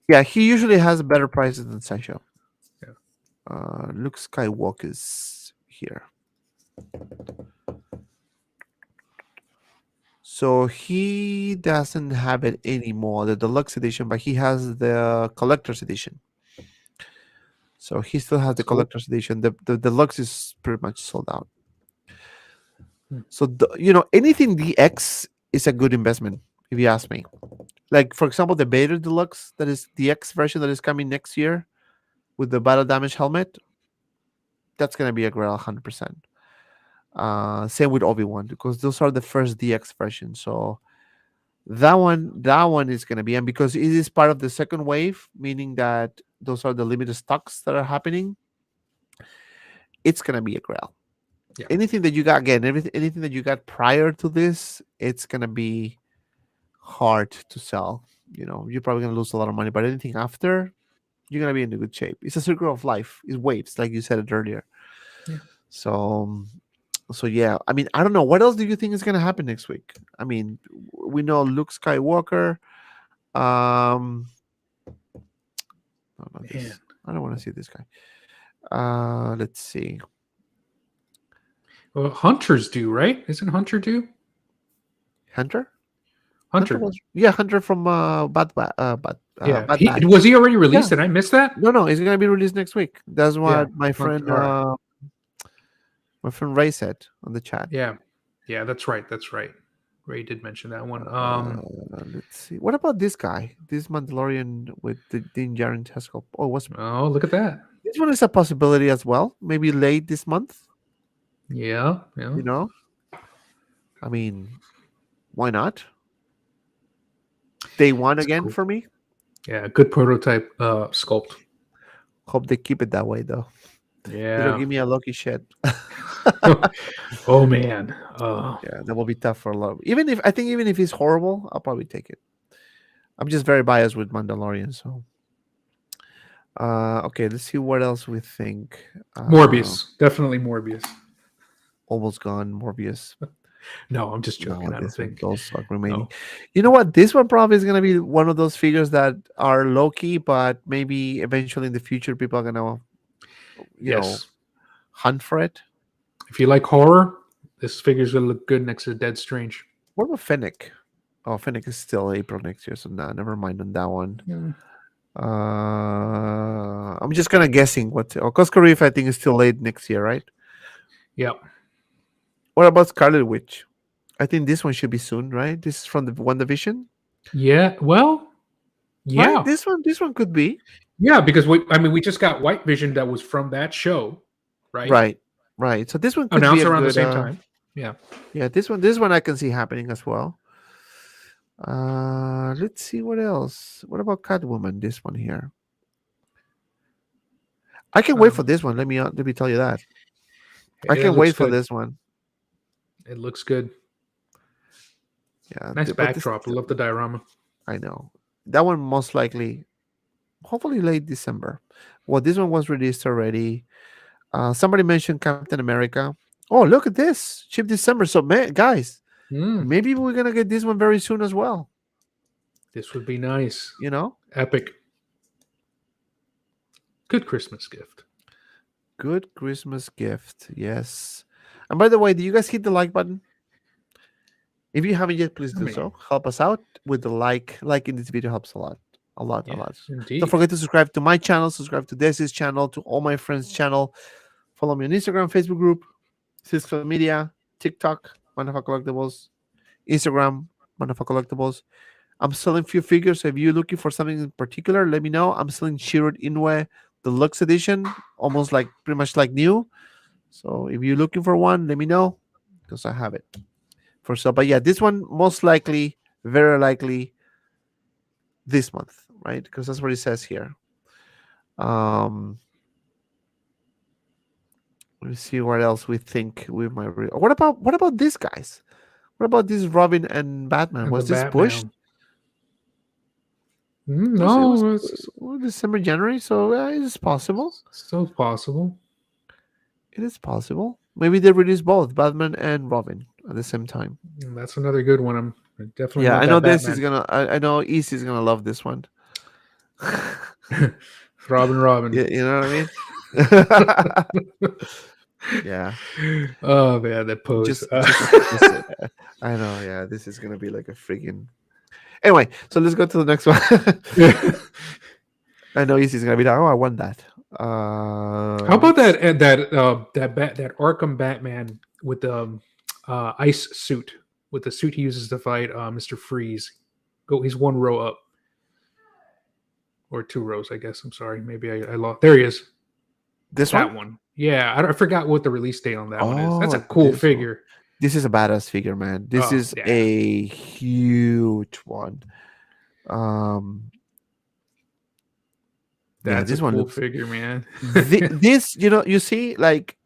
Yeah, he usually has better prices than Sideshow. Yeah. Luke Skywalker's here. So he doesn't have it anymore, the deluxe edition, but he has the collector's edition. So he still has the collector's edition. The deluxe is pretty much sold out. So anything DX is a good investment, if you ask me. Like, for example, the Vader Deluxe, that is the X version that is coming next year with the battle damage helmet. That's gonna be a grail 100%. Same with Obi-Wan, because those are the first DX versions. So That one is gonna be, and because it is part of the second wave, meaning that those are the limited stocks that are happening, it's gonna be a grail. Yeah. Anything that you got again, anything that you got prior to this, it's gonna be hard to sell. You're probably gonna lose a lot of money, but anything after, you're gonna be in a good shape. It's a circle of life. It's waves, like you said it earlier. Yeah. So yeah. I mean, I don't know. What else do you think is gonna happen next week? I mean, we know Luke Skywalker. No, not this. Man. I don't want to see this guy. Let's see. Well, Hunter's due, right? Isn't Hunter due? Hunter. Hunter. Hunter from Bad Yeah. Bad Batch. Was he already released? Yeah. Did I miss that? No, he's gonna be released next week. That's what Yeah. my friend Alright. Ray said on the chat. Yeah. Yeah, that's right. That's right. Ray did mention that one. Let's see. What about this guy? This Mandalorian with the Din Djarin telescope. Oh, Oh, look at that. this one is a possibility as well. Maybe late this month. Yeah. Yeah. I mean, why not? Day one again cool. for me. Yeah. Good prototype sculpt. Hope they keep it that way though. They don't Yeah. give me a Loki shed. Oh man. Yeah, that will be tough for a lot. Even if he's horrible, I'll probably take it. I'm just very biased with Mandalorian, so. Okay, let's see what else we think. Morbius. Definitely Morbius. Almost gone. Morbius. No, I'm just joking. No, I don't this one, think. those are remaining. No. You know what? This one probably is gonna be one of those figures that are Loki, but maybe eventually in the future people are gonna, Yes. hunt for it. If you like horror, this figure's gonna look good next to Dead Strange. What about Fennec? Oh, Fennec is still April next year, so nah, never mind on that one. Yeah. I'm just kind of guessing what. Cosco Reef, I think, is still late next year, right? Yep. What about Scarlet Witch? I think this one should be soon, right? This is from the WandaVision. Yeah. Well. Yeah. Right? This one could be. Yeah, because we just got White Vision that was from that show, right? Right. So this one could Announced be a around the good, same time. Yeah. Yeah, this one I can see happening as well. Let's see what else. What about Catwoman? This one here. I can wait for this one. Let me tell you that. I It can looks wait for good. this one. It looks good. Yeah. Nice but backdrop. I love the diorama. I know. That one most likely, hopefully late December. Well, this one was released already. Somebody mentioned Captain America. Oh, look at this. Cheap December. So, guys, maybe we're going to get this one very soon as well. This would be nice. Epic. Good Christmas gift. Good Christmas gift. Yes. And by the way, do you guys hit the like button? If you haven't yet, please do so. Help us out with the like. Liking this video helps a lot. A lot. Indeed. Don't forget to subscribe to my channel, subscribe to Desi's channel, to all my friends' channel. Follow me on Instagram, Facebook group, social media, TikTok, Manafak Collectibles, Instagram, Manafak Collectibles. I'm selling few figures. So if you're looking for something in particular, let me know. I'm selling Shirut Inoue Deluxe Edition, almost like pretty much like new. So if you're looking for one, let me know because I have it for sale. But yeah, this one most likely, very likely, this month, right? Because that's what it says here. Let's see what else we think we might. What about these guys? What about this Robin and Batman? And was the this Batman. pushed? No, it was December, January, so it is possible. Still possible. It is possible. Maybe they release both Batman and Robin at the same time. That's another good one. I'm definitely. Yeah, I know this is gonna. I know East is gonna love this one. Robin. Yeah, you know what I mean. Yeah. Oh man, that pose. I know. Yeah, this is gonna be like a freaking. Anyway, so let's go to the next one. I know Easy's gonna be like, "Oh, I want that." How about that Arkham Batman with the ice suit, with the suit he uses to fight Mr. Freeze? He's one row up, or two rows, I guess. I'm sorry, maybe I lost. There he is. That one? Yeah, I forgot what the release date on that one is. That's a cool figure. This is a badass figure, man. This Oh is yeah, a huge one. Um, yeah, that's a this one cool looks. figure, man. This, you see, like,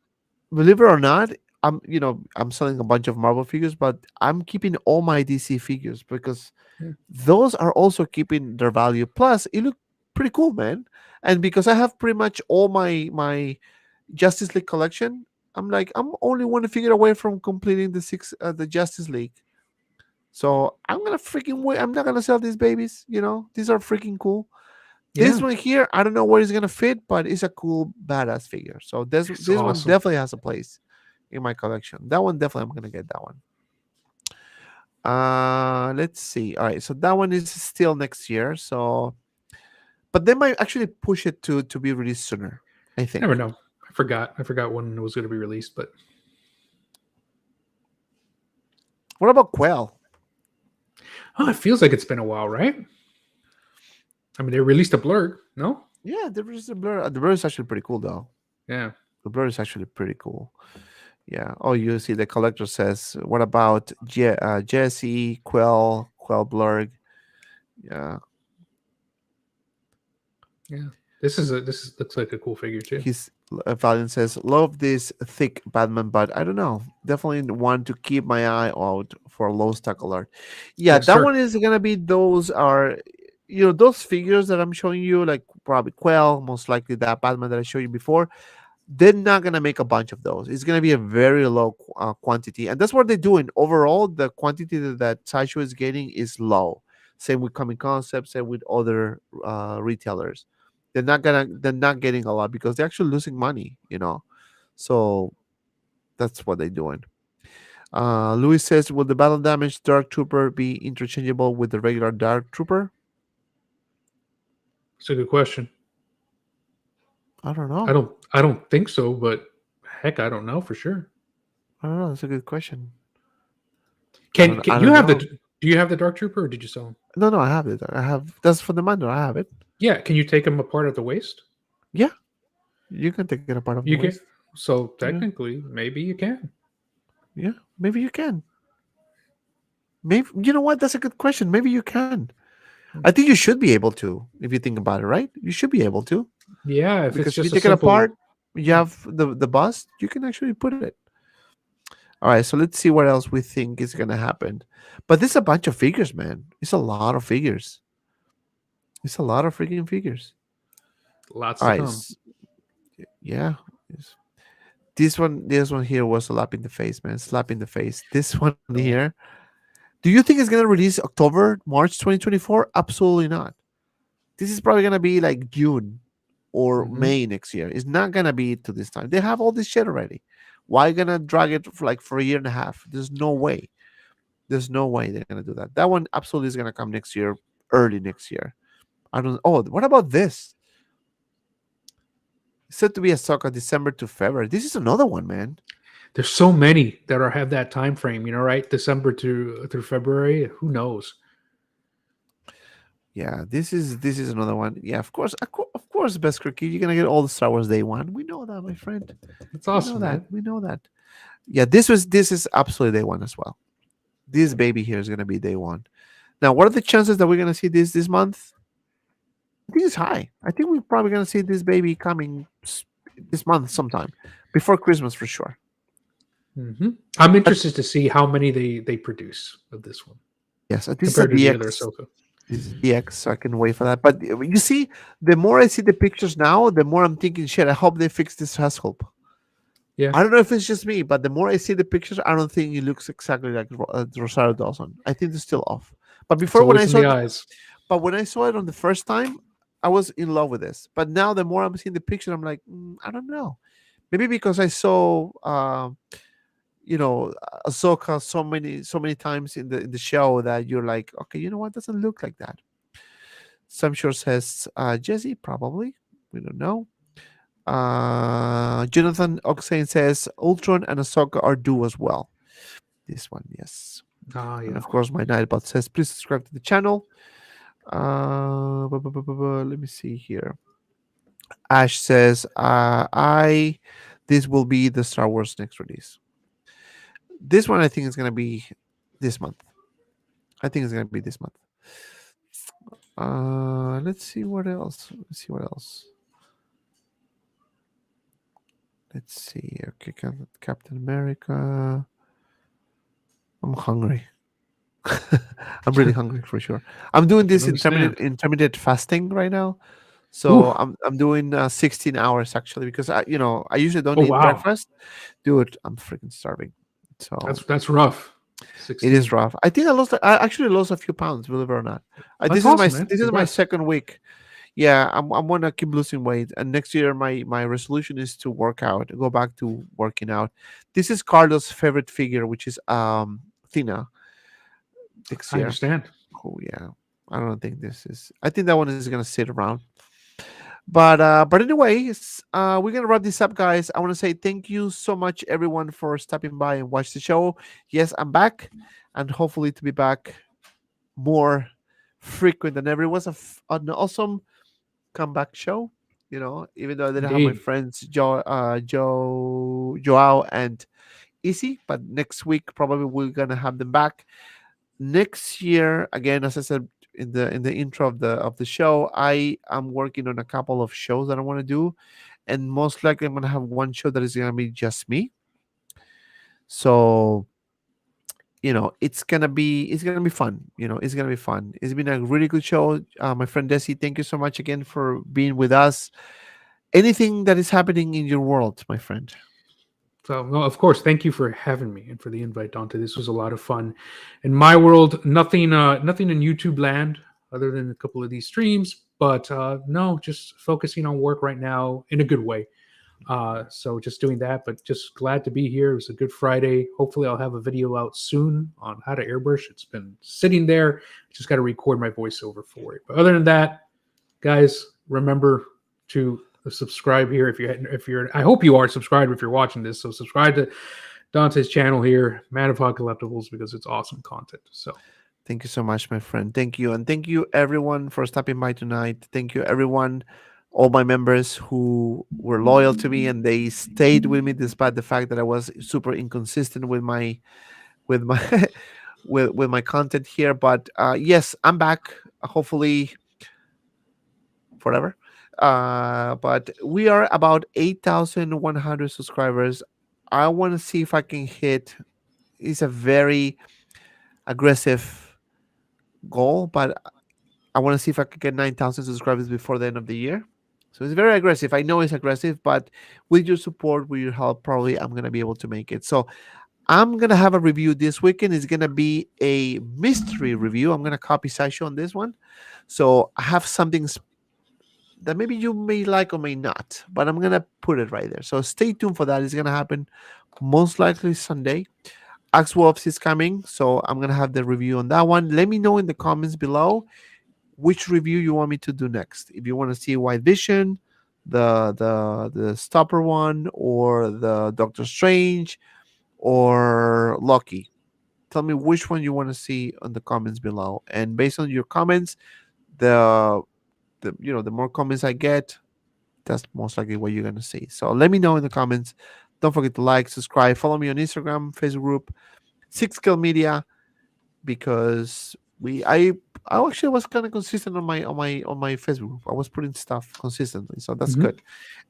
believe it or not, I'm selling a bunch of Marvel figures, but I'm keeping all my DC figures because Yeah. those are also keeping their value. Plus, it look pretty cool, man. And because I have pretty much all my Justice League collection, I'm only one figure away from completing the Justice League. So I'm gonna freaking wait. I'm not gonna sell these babies. These are freaking cool. This Yeah, one here, I don't know where it's gonna fit, but it's a cool badass figure. So it's this one awesome. definitely has a place in my collection. That one definitely I'm gonna get that one. Let's see. All right, so that one is still next year. So, but they might actually push it to be released sooner. I You never think. know. I forgot when it was going to be released, but What about Quell? it feels like it's been a while, right? I mean, they released a blurg, no? Yeah, there is a blur. The blur is actually pretty cool though. Yeah. The blur is actually pretty cool. Yeah. Oh, you see, the collector says, "What about Jesse Quell Blurg?" Yeah. Yeah. This is looks like a cool figure too. His Valiant says, "Love this thick Batman, but I don't know. Definitely want to keep my eye out for a low stock alert." Yeah, Yes, that sir. one is gonna be those are those figures that I'm showing you, like probably Quell, most likely that Batman that I showed you before. They're not gonna make a bunch of those. It's gonna be a very low quantity, and that's what they're doing. Overall, the quantity that Sideshow is getting is low. Same with Comic Concepts, same with other retailers. They're not getting a lot because they're actually losing money. So that's what they're doing. Louis says, "Will the battle damage Dark Trooper be interchangeable with the regular Dark Trooper?" It's a good question. I don't I know. don't I don't think so, but heck, I don't know for sure. I don't know. That's a good question. Can I you don't have the know. do you have the Dark Trooper or did you sell him? No, no, I have it. I have. That's for the Mando. I have it. Yeah, can you take him apart at the waist? Yeah, you can take it apart of the You can. waist. So Yeah, technically, maybe you can. yeah. Maybe you can. Maybe you know what? That's a good question. Maybe you can. I think you should be able to if you think about it, right? You should be able to Yeah, if it's because if you just a take it simple. apart, you have the bust. You can actually put it. All right. So let's see what else we think is gonna happen. But this is a bunch of figures, man. It's a lot of figures. It's a lot of freaking figures. Lots All to right. come. Yeah. Yes. This one here was a slap in the face, man. Slap in the face. This one So, here. Do you think it's gonna release October, March 2024? Absolutely not. This is probably gonna be like June or mhm. May next year. It's not gonna be to this time. They have all this shit already. Why gonna drag it for a year and a half? There's no way. There's no way they're gonna do that. That one absolutely is gonna come next year, early next year. I don't. Oh, what about this? It's said to be a Ahsoka December to February. This is another one, man. There's so many that are have that time frame. Right? December to through February. Who knows? Yeah, this is another one. Yeah, of course, best cookie. You're gonna get all the Star Wars day one. We know that, my friend. It's We know awesome, that. man. We know that. Yeah, this is absolutely day one as well. This baby here is gonna be day one. Now, what are the chances that we're gonna see this month? I think it's high. I think we're probably gonna see this baby coming this month sometime before Christmas for sure. I'm But interested to see how many they produce of this one yes, this is a compared to the other DX. Ahsoka. This is DX, so I can wait for that. But you see, the more I see the pictures now, the more I'm thinking, shit. I hope they fix this Hashope. Yeah. I don't know if it's just me, but the more I see the pictures, I don't think it looks exactly like Rosario Dawson. I think it's still off. But It's before, when I always in saw the it, eyes. but when I saw it on the first time, I was in love with this. But now, the more I'm seeing the picture, I'm like, I don't know. Maybe because I saw, Ahsoka so many times in the show that you're like, okay, you know what? Doesn't look like that. Some sure says Jesse, probably. We don't know. Jonathan Oxane says Ultron and Ahsoka are due as well. This one, yes. Ah, And yeah. of course, my Nightbot says, please subscribe to the channel. Let me see here. Ash says, this will be the Star Wars next release. This one I think is gonna be this month. I think it's gonna be this month. Let's see what else. Let's see what else. Let's see. Okay, Captain America. I'm hungry. I'm really hungry for sure. I'm doing I can this understand. intermittent fasting right now. Ooh. So I'm doing 16 hours actually because I usually don't Oh eat wow. breakfast. Dude, I'm freaking starving. So That's rough. it is 16. rough. I think I actually lost a few pounds, believe it or not. That's awesome, man. This is my Congrats. second week. Yeah, I'm gonna keep losing weight, and next year my resolution is to work out, go back to working out. This is Carlos' favorite figure, which is Thina next I year. understand. Oh yeah, I don't think this is. I think that one is gonna sit around. But anyways, we're gonna wrap this up, guys. I want to say thank you so much, everyone, for stopping by and watch the show. Yes, I'm back, and hopefully to be back more frequent than ever. It was an awesome comeback show. Even though I didn't have my Indeed. friends Joao, and Easy, but next week probably we're gonna have them back. Next year, again, as I said in the intro of the show, I am working on a couple of shows that I want to do, and most likely I'm gonna have one show that is gonna be just me. So it's gonna be fun. It's gonna be fun. It's been a really good show. My friend Desi, thank you so much again for being with us. Anything that is happening in your world, my friend? So, no, of course, thank you for having me and for the invite, Dante. This was a lot of fun. In my world, nothing in YouTube land other than a couple of these streams. But no, just focusing on work right now in a good way. So just doing that, but just glad to be here. It was a good Friday. Hopefully, I'll have a video out soon on how to airbrush. It's been sitting there. Just got to record my voiceover for it. But other than that, guys, remember to subscribe here if you're I hope you are subscribed if you're watching this. So subscribe to Dante's channel here, Man of Hog Collectibles, because it's awesome content. So Thank you so much, my friend. Thank you. And thank you, everyone, for stopping by tonight. Thank you, everyone, all my members who were loyal to me and they stayed with me despite the fact that I was super inconsistent with my with my content here. But yes, I'm back. Hopefully forever. But we are about 8,100 subscribers. I want to see if I can hit. It's a very aggressive goal, but I want to see if I can get 9,000 subscribers before the end of the year. So it's very aggressive. I know it's aggressive, but with your support, with your help, probably I'm going to be able to make it. So I'm going to have a review this weekend. It's going to be a mystery review. I'm going to copy Sasha on this one. So I have something that maybe you may like or may not, but I'm going to put it right there. So stay tuned for that. It's going to happen most likely Sunday. Axe Wolves is coming, so I'm going to have the review on that one. Let me know in the comments below which review you want me to do next. If you want to see White Vision, the Stopper one, or the Doctor Strange, or Loki. Tell me which one you want to see on the comments below. And based on your comments, the more comments I get, that's most likely what you're gonna see. So let me know in the comments. Don't forget to like, subscribe, follow me on Instagram, Facebook group, Six Scale Media, because I actually was kind of consistent on my Facebook group. I was putting stuff consistently, so that's Mhm. good.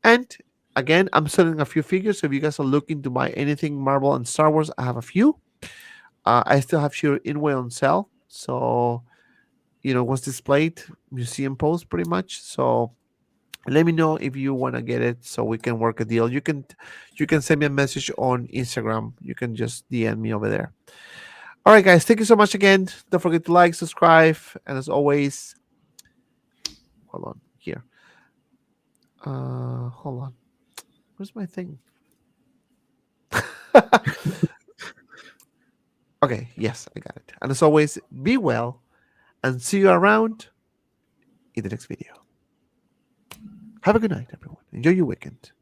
And again, I'm selling a few figures. So if you guys are looking to buy anything Marvel and Star Wars, I have a few. I still have Shiro Inway on sale. So was displayed museum post pretty much. So let me know if you want to get it so we can work a deal. You can send me a message on Instagram. You can just DM me over there. All right, guys, thank you so much again. Don't forget to like, subscribe, and as always, hold on here. Hold on. Where's my thing? Okay, yes, I got it. And as always, be well and see you around in the next video. Have a good night, everyone. Enjoy your weekend.